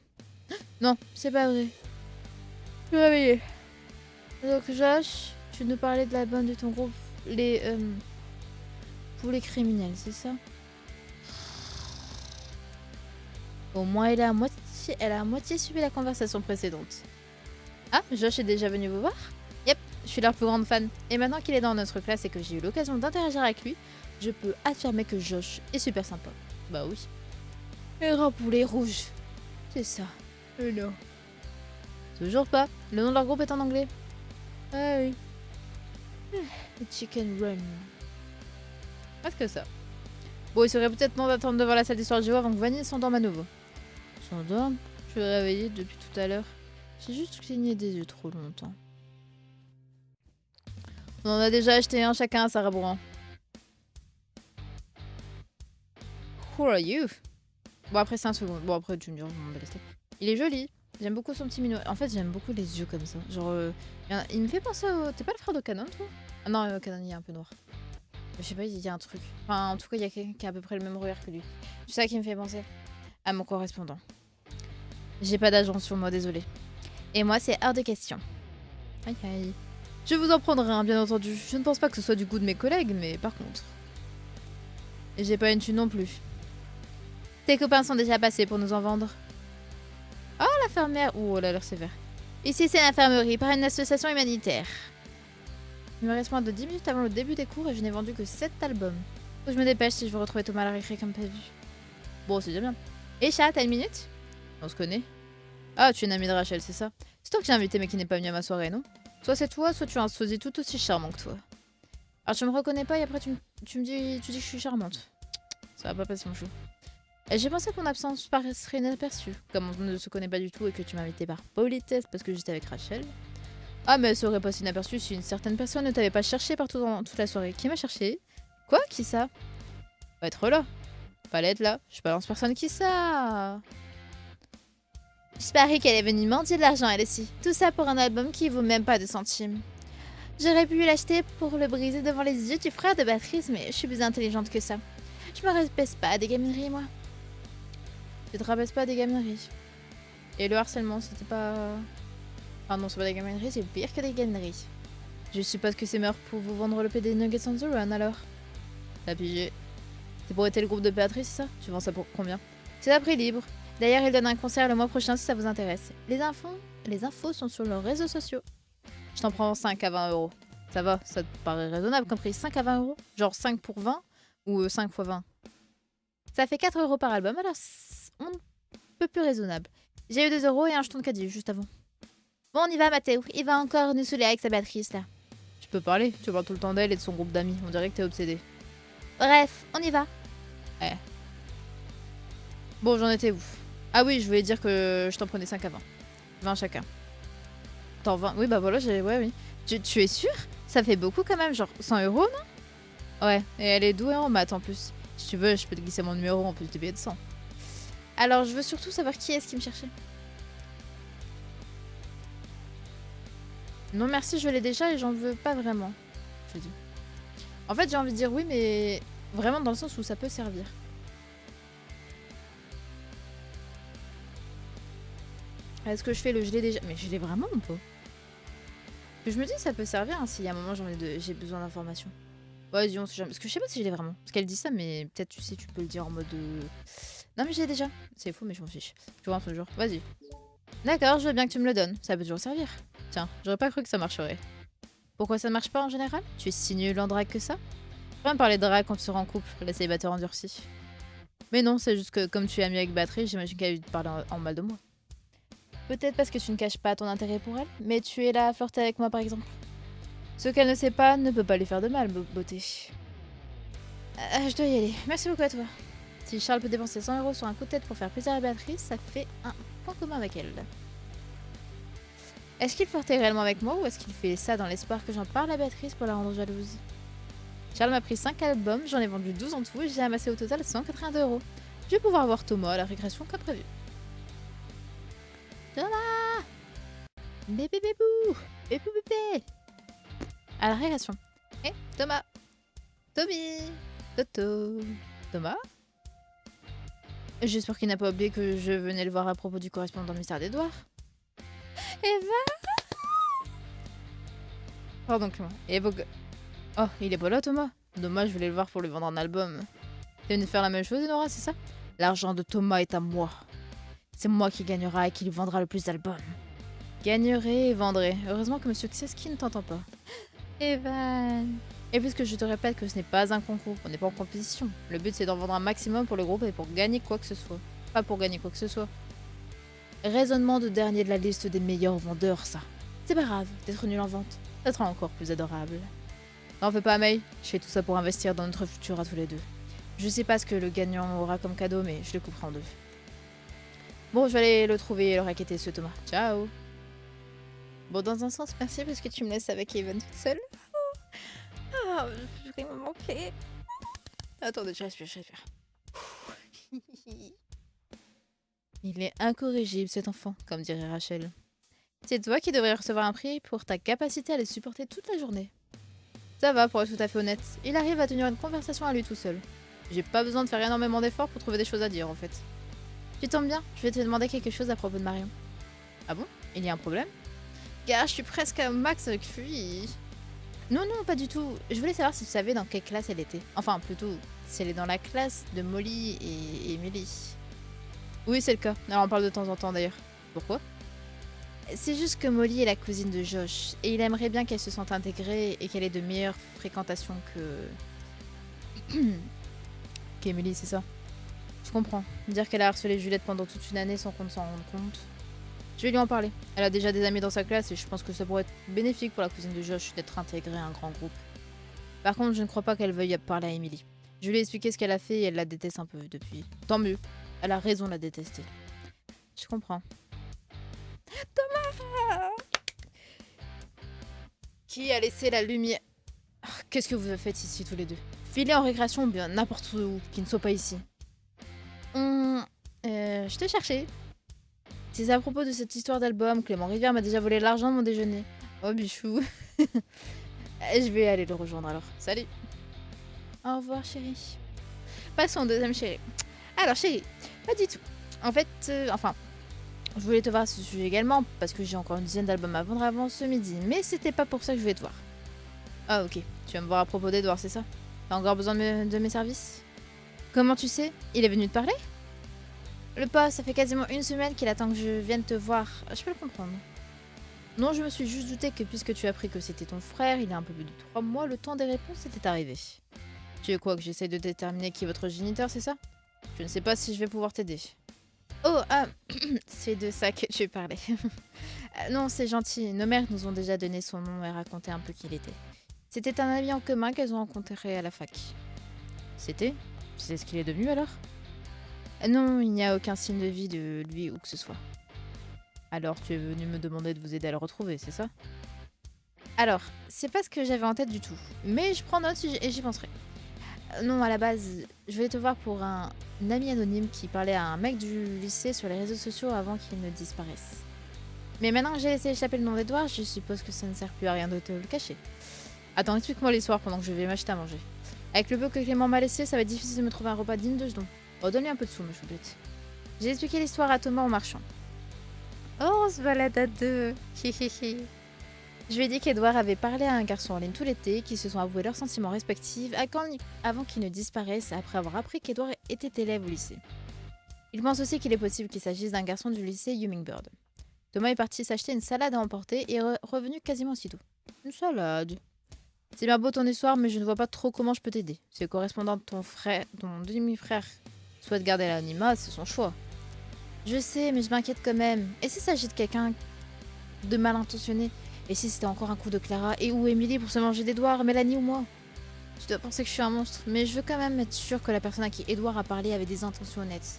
Non, c'est pas vrai. Je suis réveillée. Donc Josh, tu nous parlais de la bande de ton groupe, pour les criminels, c'est ça? Au moins elle a à moitié suivi la conversation précédente. Ah, Josh est déjà venu vous voir? Yep, je suis leur plus grande fan. Et maintenant qu'il est dans notre classe et que j'ai eu l'occasion d'interagir avec lui, je peux affirmer que Josh est super sympa. Bah oui. Les grands poulets rouges. C'est ça. Non. Toujours pas. Le nom de leur groupe est en anglais. Ah oui. Le Chicken Run. Presque que ça. Bon, il serait peut-être temps d'attendre devant la salle d'histoire géo avant que Vanille s'endorme à nouveau. S'endorme? Je suis réveillée depuis tout à l'heure. J'ai juste cligné des yeux trop longtemps. On en a déjà acheté un chacun à Sarah Bourran. Who are you? Bon, après 5 secondes. Bon, après, tu me diras, je m'en bats les steaks. Il est joli. J'aime beaucoup son petit minot. En fait, j'aime beaucoup les yeux comme ça. Genre, il me fait penser au... T'es pas le frère de Canon, toi? Ah non, Canon, il est un peu noir. Je sais pas, il y a un truc. Enfin, en tout cas, il y a quelqu'un qui a à peu près le même regard que lui. C'est ça qui me fait penser à mon correspondant. J'ai pas d'agent sur moi, désolé. Et moi, c'est hors de question. Aïe aïe. Je vous en prendrai un, bien entendu. Je ne pense pas que ce soit du goût de mes collègues, mais par contre... Et j'ai pas une thune non plus. Tes copains sont déjà passés pour nous en vendre. Oh, l'infirmière. Oh, elle a l'air sévère. Ici, c'est l'infirmerie par une association humanitaire. Il me reste moins de 10 minutes avant le début des cours et je n'ai vendu que 7 albums. Faut que je me dépêche si je veux retrouver Thomas à la récré comme prévu. Bon, c'est déjà bien. Et chat, t'as une minute? On se connaît. Ah, tu es une amie de Rachel, c'est ça? C'est toi que j'ai invité mais qui n'est pas venu à ma soirée, non? Soit c'est toi, soit tu as un sosie tout aussi charmant que toi. Alors tu me reconnais pas et après tu dis que je suis charmante. Ça va pas passer mon chou. J'ai pensé que mon absence paraîtrait inaperçue, comme on ne se connaît pas du tout et que tu m'as invité par politesse parce que j'étais avec Rachel. Ah, mais ça aurait passé inaperçu si une certaine personne ne t'avait pas cherché partout dans toute la soirée. Qui m'a cherché? Quoi? Qui ça? Pas être là. Fallait être là. Je balance personne. Qui ça? Je parie qu'elle est venue mendier de l'argent elle aussi. Tout ça pour un album qui vaut même pas 2 centimes. J'aurais pu l'acheter pour le briser devant les yeux du frère de Béatrice, mais je suis plus intelligente que ça. Je me rabaisse pas à des gamineries, moi. Tu te rabaisse pas à des gamineries. Et le harcèlement, c'était pas... Ah non, c'est pas des gamineries, c'est pire que des gamineries. Je suppose que c'est meilleur pour vous vendre le PD Nuggets on the Run, alors. T'as pigé. C'est pour aider le groupe de Béatrice, c'est ça? Tu vends ça pour combien? C'est à prix libre. D'ailleurs, il donne un concert le mois prochain si ça vous intéresse. Les infos sont sur leurs réseaux sociaux. Je t'en prends 5 à 20 euros. Ça va, ça te paraît raisonnable comme prix. 5 à 20 euros? Genre 5 pour 20 ou 5 fois 20? Ça fait 4 euros par album, alors un peu plus raisonnable. J'ai eu 2 euros et un jeton de caddie juste avant. Bon, on y va, Mathéo. Il va encore nous saouler avec sa Béatrice, là. Tu peux parler, tu parles tout le temps d'elle et de son groupe d'amis. On dirait que t'es obsédé. Bref, on y va. Ouais. Bon, j'en étais où? Ah oui, je voulais dire que je t'en prenais 5 à 20. 20 chacun. Attends, 20. Oui, bah voilà, j'ai... Ouais, oui. Tu es sûr? Ça fait beaucoup quand même, genre 100 euros, non? Ouais, et elle est douée en maths en plus. Si tu veux, je peux te glisser mon numéro en plus de billets de 100. Alors, je veux surtout savoir qui est-ce qui me cherchait. Non merci, je l'ai déjà et j'en veux pas vraiment. Je dis. En fait, j'ai envie de dire oui, mais vraiment dans le sens où ça peut servir. Est-ce que je fais le je l'ai déjà? Mais je l'ai vraiment ou pas? Je me dis ça peut servir hein, si à un moment j'ai besoin d'informations. Ouais, dis on sait jamais. Parce que je sais pas si je l'ai vraiment. Parce qu'elle dit ça, mais peut-être tu sais, tu peux le dire en mode. Non mais je l'ai déjà. C'est faux, mais je m'en fiche. Tu vois un truc genre. Vas-y. D'accord, je veux bien que tu me le donnes. Ça peut toujours servir. Tiens, j'aurais pas cru que ça marcherait. Pourquoi ça ne marche pas en général? Tu es si nul en drague que ça? Faut même parler de drague quand tu seras en couple, les célibataires endurcis. Mais non, c'est juste que comme tu es ami avec Batterie, j'imagine qu'elle a dû te parler en mal de moi. Peut-être parce que tu ne caches pas ton intérêt pour elle, mais tu es là à flirter avec moi par exemple. Ce qu'elle ne sait pas ne peut pas lui faire de mal, beauté. Je dois y aller. Merci beaucoup à toi. Si Charles peut dépenser 100 euros sur un coup de tête pour faire plaisir à Béatrice, ça fait un point commun avec elle. Est-ce qu'il flirtait réellement avec moi ou est-ce qu'il fait ça dans l'espoir que j'en parle à Béatrice pour la rendre jalouse? Charles m'a pris 5 albums, j'en ai vendu 12 en tout et j'ai amassé au total 182 euros. Je vais pouvoir voir Thomas à la récréation comme prévu. Thomas! Bébé bébou! Bébé bébé! À la récréation. Hé, Thomas! Tommy! Toto! Thomas? J'espère qu'il n'a pas oublié que je venais le voir à propos du correspondant mystère d'Edouard. Eva! Pardon, Clément. Et oh, il est pas là, Thomas. Dommage, je voulais le voir pour lui vendre un album. T'es venu faire la même chose, Nora, c'est ça? L'argent de Thomas est à moi. C'est moi qui gagnera et qui lui vendra le plus d'albums. Gagnerai et vendrai. Heureusement que Monsieur Kseski ne t'entend pas. Evan. Et puisque je te répète que ce n'est pas un concours, on n'est pas en compétition. Le but c'est d'en vendre un maximum pour le groupe et pour gagner quoi que ce soit. Pas pour gagner quoi que ce soit. Raisonnement de dernier de la liste des meilleurs vendeurs, ça. C'est pas grave d'être nul en vente. Ça sera encore plus adorable. N'en fais pas, May. Je fais tout ça pour investir dans notre futur à tous les deux. Je sais pas ce que le gagnant aura comme cadeau, mais je le couperai en deux. Bon, je vais aller le trouver et le raqueter, ce Thomas. Ciao. Bon, dans un sens, merci parce que tu me laisses avec Evan toute seule. Ah, je vais me manquer. Attendez, je respire. Il est incorrigible, cet enfant, comme dirait Rachel. C'est toi qui devrais recevoir un prix pour ta capacité à les supporter toute la journée. Ça va, pour être tout à fait honnête. Il arrive à tenir une conversation à lui tout seul. J'ai pas besoin de faire énormément d'efforts pour trouver des choses à dire, en fait. Tu tombes bien, je vais te demander quelque chose à propos de Marion. Ah bon? Il y a un problème? Gars, je suis presque à max avec lui. Non, pas du tout. Je voulais savoir si tu savais dans quelle classe elle était. Enfin, plutôt, si elle est dans la classe de Molly et Emily. Oui, c'est le cas. Alors, on parle de temps en temps, d'ailleurs. Pourquoi? C'est juste que Molly est la cousine de Josh, et il aimerait bien qu'elle se sente intégrée et qu'elle ait de meilleures fréquentations qu'Emily, c'est ça. Je comprends. Dire qu'elle a harcelé Juliette pendant toute une année sans qu'on ne s'en rende compte. Je vais lui en parler. Elle a déjà des amis dans sa classe et je pense que ça pourrait être bénéfique pour la cousine de Josh d'être intégrée à un grand groupe. Par contre, je ne crois pas qu'elle veuille parler à Emily. Je lui ai expliqué ce qu'elle a fait et elle la déteste un peu depuis. Tant mieux. Elle a raison de la détester. Je comprends. Thomas! Qui a laissé la lumière? Qu'est-ce que vous faites ici tous les deux? Filez en récréation ou bien n'importe où qui ne soit pas ici. Je te cherchais. C'est à propos de cette histoire d'album. Clément Rivière m'a déjà volé l'argent de mon déjeuner. Oh bichou. Je vais aller le rejoindre alors. Salut. Au revoir chérie. Passons au deuxième chéri. Alors chérie, pas du tout. En fait, je voulais te voir à ce sujet également parce que j'ai encore une dizaine d'albums à vendre avant ce midi. Mais c'était pas pour ça que je voulais te voir. Ah ok, tu vas me voir à propos d'Edouard, c'est ça? T'as encore besoin de mes services? Comment tu sais? Il est venu te parler? Le pas, ça fait quasiment une semaine qu'il attend que je vienne te voir. Je peux le comprendre. Non, je me suis juste douté que puisque tu as appris que c'était ton frère, il y a un peu plus de 3 mois, le temps des réponses était arrivé. Tu veux quoi, que j'essaye de déterminer qui est votre géniteur, c'est ça? Je ne sais pas si je vais pouvoir t'aider. Oh, c'est de ça que tu parlais. Non, c'est gentil. Nos mères nous ont déjà donné son nom et raconté un peu qui il était. C'était un ami en commun qu'elles ont rencontré à la fac. C'était? Tu sais ce qu'il est devenu alors? Non, il n'y a aucun signe de vie de lui ou que ce soit. Alors tu es venu me demander de vous aider à le retrouver, c'est ça? Alors, c'est pas ce que j'avais en tête du tout. Mais je prends note et j'y penserai. Non, à la base, je voulais te voir pour un ami anonyme qui parlait à un mec du lycée sur les réseaux sociaux avant qu'il ne disparaisse. Mais maintenant que j'ai laissé échapper le nom d'Edouard, je suppose que ça ne sert plus à rien de te le cacher. Attends, explique-moi l'histoire pendant que je vais m'acheter à manger. Avec le peu que Clément m'a laissé, ça va être difficile de me trouver un repas digne de ce nom. Oh, donne-lui un peu de sous, me choupette. J'ai expliqué l'histoire à Thomas en marchant. Oh, on se balade à deux. Hihihi. Je lui ai dit qu'Edouard avait parlé à un garçon en ligne tout l'été, qui se sont avoués leurs sentiments respectifs avant qu'ils ne disparaissent après avoir appris qu'Edouard était élève au lycée. Il pense aussi qu'il est possible qu'il s'agisse d'un garçon du lycée Hummingbird. Thomas est parti s'acheter une salade à emporter et est revenu quasiment aussitôt. Une salade. C'est bien beau ton histoire, mais je ne vois pas trop comment je peux t'aider. Si le correspondant de ton frère, ton demi-frère, souhaite garder l'anonymat, c'est son choix. Je sais, mais je m'inquiète quand même. Et s'il s'agit de quelqu'un de mal intentionné? Et si c'était encore un coup de Clara et ou Emily pour se manger d'Edouard, Mélanie ou moi? Tu dois penser que je suis un monstre, mais je veux quand même être sûre que la personne à qui Edouard a parlé avait des intentions honnêtes.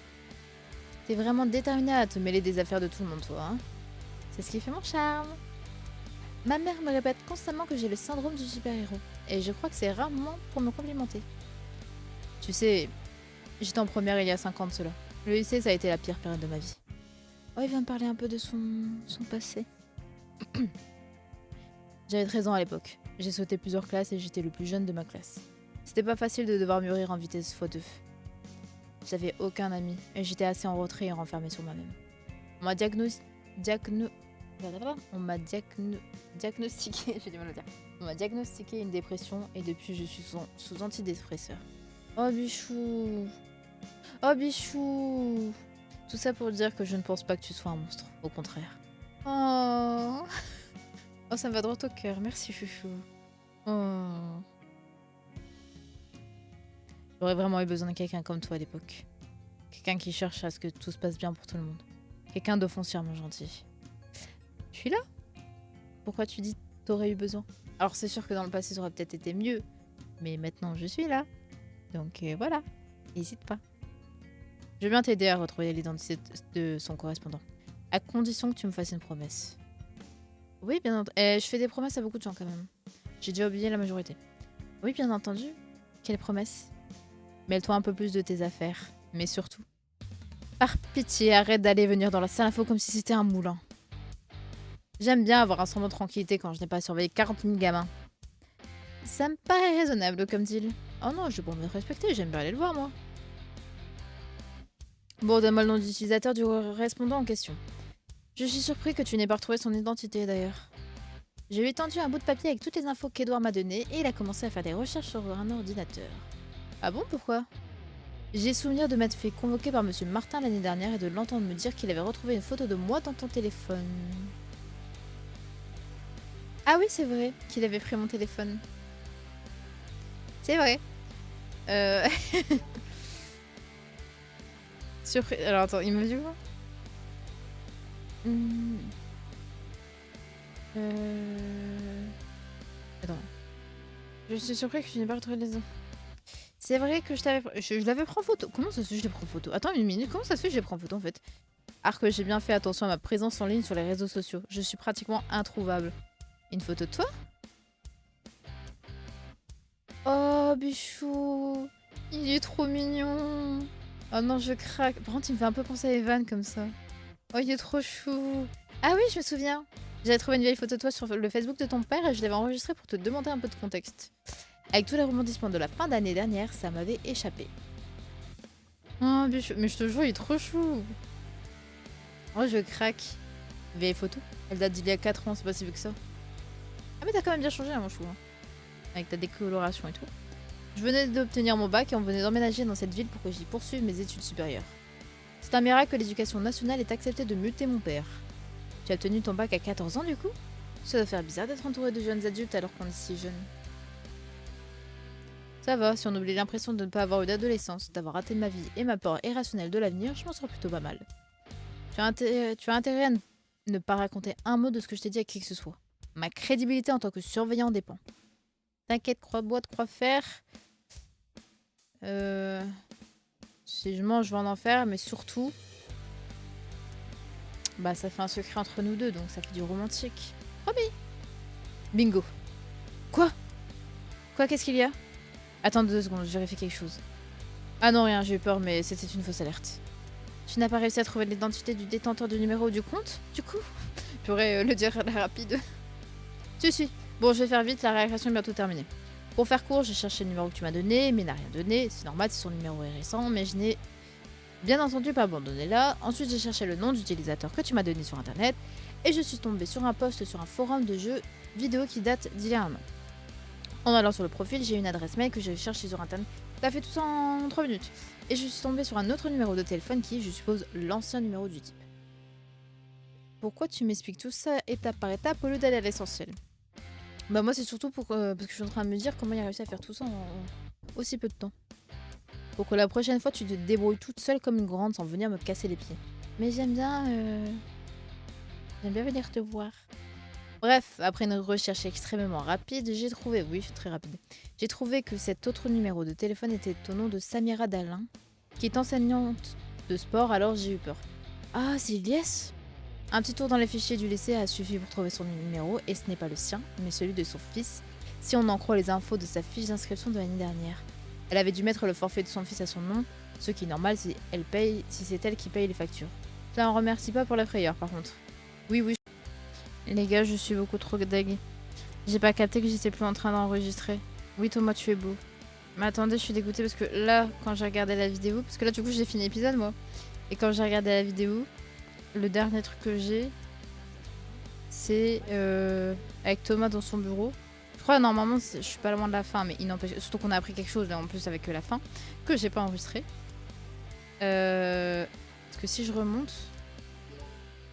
T'es vraiment déterminée à te mêler des affaires de tout le monde, toi, hein? C'est ce qui fait mon charme. Ma mère me répète constamment que j'ai le syndrome du super-héros, et je crois que c'est rarement pour me complimenter. Tu sais, j'étais en première il y a 5 ans de cela. Le lycée, ça a été la pire période de ma vie. Oh, il vient me parler un peu de son passé. J'avais 13 ans à l'époque. J'ai sauté plusieurs classes et j'étais le plus jeune de ma classe. C'était pas facile de devoir mûrir en vitesse x2. J'avais aucun ami et j'étais assez en retrait et renfermée sur moi-même. On m'a diagnostiqué, j'ai du mal à dire. On m'a diagnostiqué une dépression et depuis je suis sous antidépresseur. Oh bichou. Oh bichou. Tout ça pour dire que je ne pense pas que tu sois un monstre, au contraire. Oh. Oh, ça me va droit au cœur, merci chouchou. Oh. J'aurais vraiment eu besoin de quelqu'un comme toi à l'époque. Quelqu'un qui cherche à ce que tout se passe bien pour tout le monde. Quelqu'un de foncièrement gentil. Je suis là. Pourquoi tu dis t'aurais eu besoin? Alors c'est sûr que dans le passé ça aurait peut-être été mieux, mais maintenant je suis là. Donc voilà, n'hésite pas. Je veux bien t'aider à retrouver l'identité de son correspondant, à condition que tu me fasses une promesse. Oui, bien entendu. Je fais des promesses à beaucoup de gens quand même. J'ai déjà oublié la majorité. Oui, bien entendu. Quelle promesse? Mêle-toi un peu plus de tes affaires, mais surtout, par pitié, arrête d'aller et venir dans la salle info comme si c'était un moulin. J'aime bien avoir un semblant de tranquillité quand je n'ai pas surveillé 40 000 gamins. Ça me paraît raisonnable comme deal. Oh non, je vais pas me respecter, j'aime bien aller le voir moi. Bon, donne-moi le nom d'utilisateur du correspondant en question. Je suis surpris que tu n'aies pas retrouvé son identité d'ailleurs. J'ai lui tendu un bout de papier avec toutes les infos qu'Edouard m'a données et il a commencé à faire des recherches sur un ordinateur. Ah bon, pourquoi? J'ai souvenir de m'être fait convoquer par Monsieur Martin l'année dernière et de l'entendre me dire qu'il avait retrouvé une photo de moi dans ton téléphone. Ah oui, c'est vrai qu'il avait pris mon téléphone. C'est vrai. Surpris. Alors attends, il me dit quoi? Attends. Je suis surpris que tu n'aies pas retrouvé les... C'est vrai que je l'avais pris en photo. Comment ça se fait que je l'ai pris en photo? Attends une minute, comment ça se fait que je l'ai pris en photo en fait? Alors que j'ai bien fait attention à ma présence en ligne sur les réseaux sociaux. Je suis pratiquement introuvable. Une photo de toi? Oh, bichou. Il est trop mignon. Oh non, je craque. Par contre, il me fait un peu penser à Evan comme ça. Oh, il est trop chou. Ah oui, je me souviens. J'avais trouvé une vieille photo de toi sur le Facebook de ton père et je l'avais enregistrée pour te demander un peu de contexte. Avec tous les rebondissements de la fin d'année dernière, ça m'avait échappé. Oh, bichou. Mais je te jure, il est trop chou. Oh, je craque. Vieille photo. Elle date d'il y a 4 ans, c'est pas si vieux que ça. Ah mais t'as quand même bien changé, hein, mon chou. Hein. Avec ta décoloration et tout. Je venais d'obtenir mon bac et on venait d'emménager dans cette ville pour que j'y poursuive mes études supérieures. C'est un miracle que l'éducation nationale ait accepté de muter mon père. Tu as obtenu ton bac à 14 ans du coup? Ça doit faire bizarre d'être entouré de jeunes adultes alors qu'on est si jeune. Ça va, si on oublie l'impression de ne pas avoir eu d'adolescence, d'avoir raté ma vie et ma peur irrationnelle de l'avenir, je m'en sors plutôt pas mal. Tu as intérêt à ne pas raconter un mot de ce que je t'ai dit à qui que ce soit. Ma crédibilité en tant que surveillant dépend. T'inquiète, croix-boîte, croix-fer. Si je mange, je vais en enfer, mais surtout... Bah, ça fait un secret entre nous deux, donc ça fait du romantique. Promis. Bingo. Quoi? Quoi, qu'est-ce qu'il y a? Attends 2 secondes, je vérifie quelque chose. Ah non, rien, j'ai eu peur, mais c'était une fausse alerte. Tu n'as pas réussi à trouver l'identité du détenteur du numéro du compte, du coup? Je pourrais le dire rapide. Si. Bon, je vais faire vite, la récréation est bientôt terminée. Pour faire court, j'ai cherché le numéro que tu m'as donné, mais il n'a rien donné. C'est normal si son numéro est récent, mais je n'ai bien entendu pas abandonné là. Ensuite, j'ai cherché le nom d'utilisateur que tu m'as donné sur internet, et je suis tombée sur un post sur un forum de jeux vidéo qui date d'il y a un an. En allant sur le profil, j'ai une adresse mail que j'ai cherchée sur internet. T'as fait tout ça en 3 minutes. Et je suis tombée sur un autre numéro de téléphone qui est, je suppose, l'ancien numéro du type. Pourquoi tu m'expliques tout ça étape par étape au lieu d'aller à l'essentiel? Bah moi c'est surtout pour, parce que je suis en train de me dire comment il a réussi à faire tout ça en aussi peu de temps. Pour que la prochaine fois tu te débrouilles toute seule comme une grande sans venir me casser les pieds. Mais j'aime bien venir te voir. Bref, après une recherche extrêmement rapide, j'ai trouvé, oui, très rapide, j'ai trouvé que cet autre numéro de téléphone était au nom de Samira Dalin, qui est enseignante de sport, alors j'ai eu peur. Ah, c'est Ilyes? Un petit tour dans les fichiers du lycée a suffi pour trouver son numéro, et ce n'est pas le sien, mais celui de son fils, si on en croit les infos de sa fiche d'inscription de l'année dernière. Elle avait dû mettre le forfait de son fils à son nom, ce qui est normal si c'est elle qui paye les factures. Ça n'en remercie pas pour la frayeur, par contre. Oui. Les gars, je suis beaucoup trop deg. J'ai pas capté que j'étais plus en train d'enregistrer. Oui, Thomas, tu es beau. Mais attendez, je suis dégoûtée parce que là, quand j'ai regardé la vidéo, parce que là, du coup, j'ai fini l'épisode, moi. Et quand j'ai regardé la vidéo, le dernier truc que j'ai, c'est avec Thomas dans son bureau. Je crois normalement je suis pas loin de la fin, mais il n'empêche, surtout qu'on a appris quelque chose là en plus avec la fin que j'ai pas enregistré. Parce que si je remonte,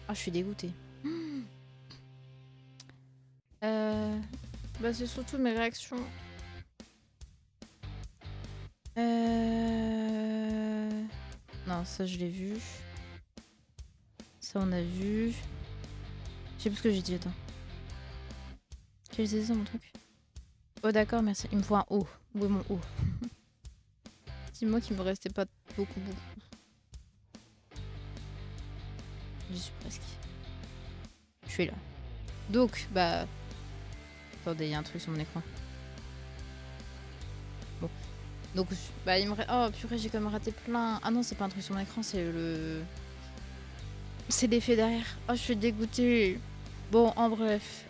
ah je suis dégoûtée. Bah c'est surtout mes réactions. Non, ça je l'ai vu. Ça on a vu. Je sais plus ce que j'ai dit, attends. Quel c'est ça mon truc? Oh d'accord, merci. Il me faut un O. Où est mon O? Dis-moi qu'il me restait pas beaucoup. J'y suis presque. Je suis là. Donc, bah... Attendez, il y a un truc sur mon écran. Bon. Donc, bah il me reste... Oh purée, j'ai quand même raté plein. Ah non, c'est pas un truc sur mon écran, c'est le... C'est l'effet derrière. Oh, je suis dégoûtée. Bon, en bref.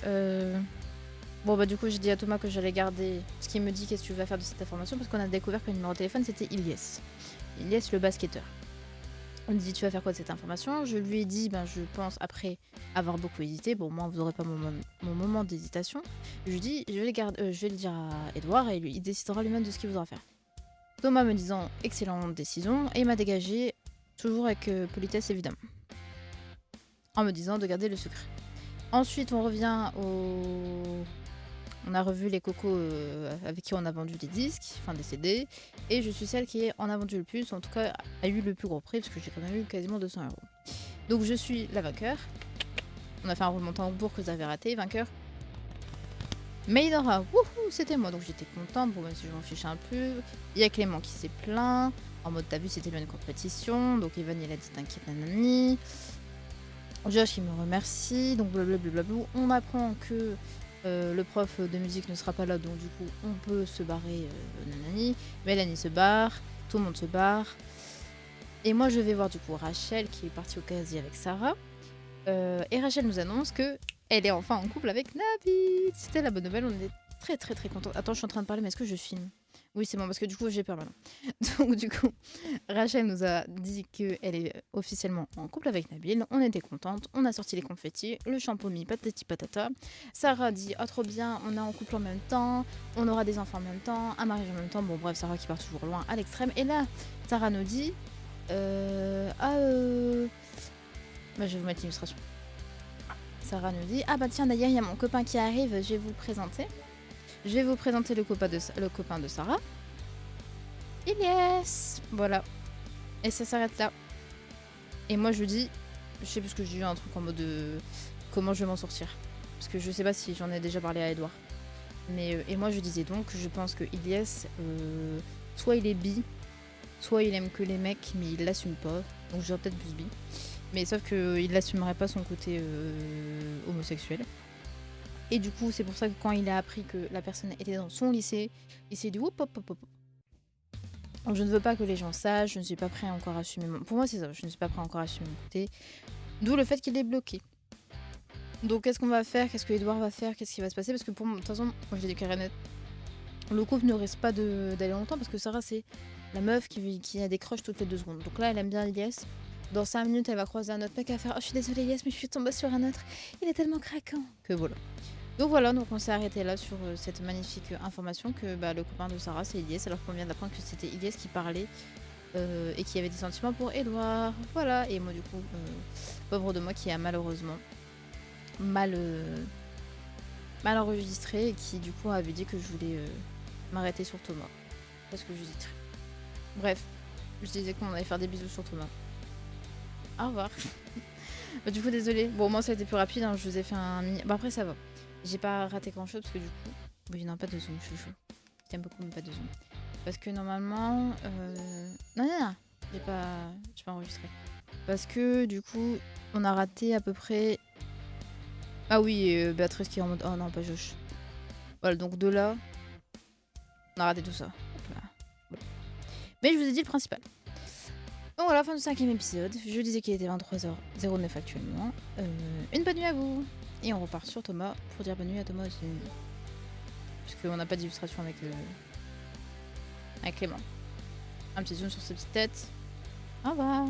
Bon, bah du coup, j'ai dit à Thomas que j'allais garder ce qu'il me dit, qu'est-ce que tu vas faire de cette information, parce qu'on a découvert que le numéro de téléphone, c'était Ilyes. Ilyes, le basketteur. On me dit, tu vas faire quoi de cette information? Je lui ai dit, ben, je pense, après avoir beaucoup hésité, bon, moi, vous n'aurez pas mon moment d'hésitation. Je lui dis, je vais le dire à Edouard et il décidera lui-même de ce qu'il voudra faire. Thomas me disant, excellente décision, et il m'a dégagé, toujours avec politesse évidemment, en me disant de garder le secret. Ensuite, on revient On a revu les cocos avec qui on a vendu des disques, enfin des CD, et je suis celle qui en a vendu le plus, en tout cas a eu le plus gros prix, parce que j'ai quand même eu quasiment 200 €. Donc je suis la vainqueur. On a fait un roulement de tambour que vous avez raté, vainqueur. Maïdora, wouhou, c'était moi, donc j'étais contente, bon même si je m'en fiche un peu. Il y a Clément qui s'est plaint, en mode t'as vu c'était une compétition, donc Evan il a dit t'inquiète nanani. Josh qui me remercie, donc blablabla. On apprend que le prof de musique ne sera pas là, donc du coup on peut se barrer, nanani. Mélanie se barre, tout le monde se barre. Et moi je vais voir du coup Rachel qui est partie au casier avec Sarah. Et Rachel nous annonce que elle est enfin en couple avec Nabil. C'était la bonne nouvelle, on est très contents. Attends, je suis en train de parler, mais est-ce que je filme? Oui, c'est bon, parce que du coup, j'ai peur maintenant. Donc, du coup, Rachel nous a dit qu'elle est officiellement en couple avec Nabil. On était contente. On a sorti les confettis, le champomis, patati patata. Sarah dit, oh trop bien, on est en couple en même temps, on aura des enfants en même temps, un mariage en même temps. Bon, bref, Sarah qui part toujours loin à l'extrême. Et là, Sarah nous dit, bah, je vais vous mettre l'illustration. Sarah nous dit, ah bah tiens, d'ailleurs, il y a mon copain qui arrive, je vais vous le présenter. Je vais vous présenter le copain de Sarah. Ilyes. Voilà. Et ça s'arrête là. Et moi je dis, je sais plus ce que j'ai eu, un truc en mode comment je vais m'en sortir. Parce que je sais pas si j'en ai déjà parlé à Edouard. Mais et moi je disais donc, je pense que Ilyes, soit il est bi, soit il aime que les mecs, mais il l'assume pas. Donc je dirais peut-être plus bi. Mais sauf qu'il n'assumerait pas son côté homosexuel. Et du coup, c'est pour ça que quand il a appris que la personne était dans son lycée, il s'est dit hop, hop, hop, hop. Je ne veux pas que les gens sachent, je ne suis pas prêt encore à assumer mon... Pour moi, c'est ça, je ne suis pas prêt encore à assumer mon côté. D'où le fait qu'il est bloqué. Donc, qu'est-ce qu'on va faire? Qu'est-ce que Edouard va faire? Qu'est-ce qui va se passer? Parce que pour moi, de toute façon, moi, je l'ai dit net, le couple ne risque pas d'aller longtemps parce que Sarah, c'est la meuf qui a des crushs toutes les 2 secondes. Donc là, elle aime bien Ilyes. Dans 5 minutes, elle va croiser un autre mec à faire oh, je suis désolée, Ilyes, mais je suis tombée sur un autre. Il est tellement craquant. Que voilà. Donc voilà, donc on s'est arrêté là sur cette magnifique information que le copain de Sarah, c'est Ilyes, alors qu'on vient d'apprendre que c'était Ilyes qui parlait et qui avait des sentiments pour Edouard. Voilà, et moi, du coup, pauvre de moi qui a malheureusement mal enregistré et qui, du coup, avait dit que je voulais m'arrêter sur Thomas. Parce que j'hésitais. Bref, je disais qu'on allait faire des bisous sur Thomas. Au revoir. Du coup, désolé. Bon, moi, ça a été plus rapide. Hein. Je vous ai fait un mini. Après, ça va. J'ai pas raté grand chose parce que du coup. Oui, non, pas de zoom, chouchou. J'aime beaucoup, mais pas de zoom. Parce que normalement. Non. J'ai pas enregistré. Parce que du coup, on a raté à peu près. Ah oui, Béatrice qui est en mode. Oh non, pas Josh. Voilà, donc de là. On a raté tout ça. Voilà. Mais je vous ai dit le principal. Donc voilà, fin du 5e épisode. Je disais qu'il était 23h09 actuellement. Une bonne nuit à vous. Et on repart sur Thomas pour dire bonne nuit à Thomas aussi. Parce qu'on n'a pas d'illustration avec Clément. Un petit zoom sur ses petites têtes. Au revoir.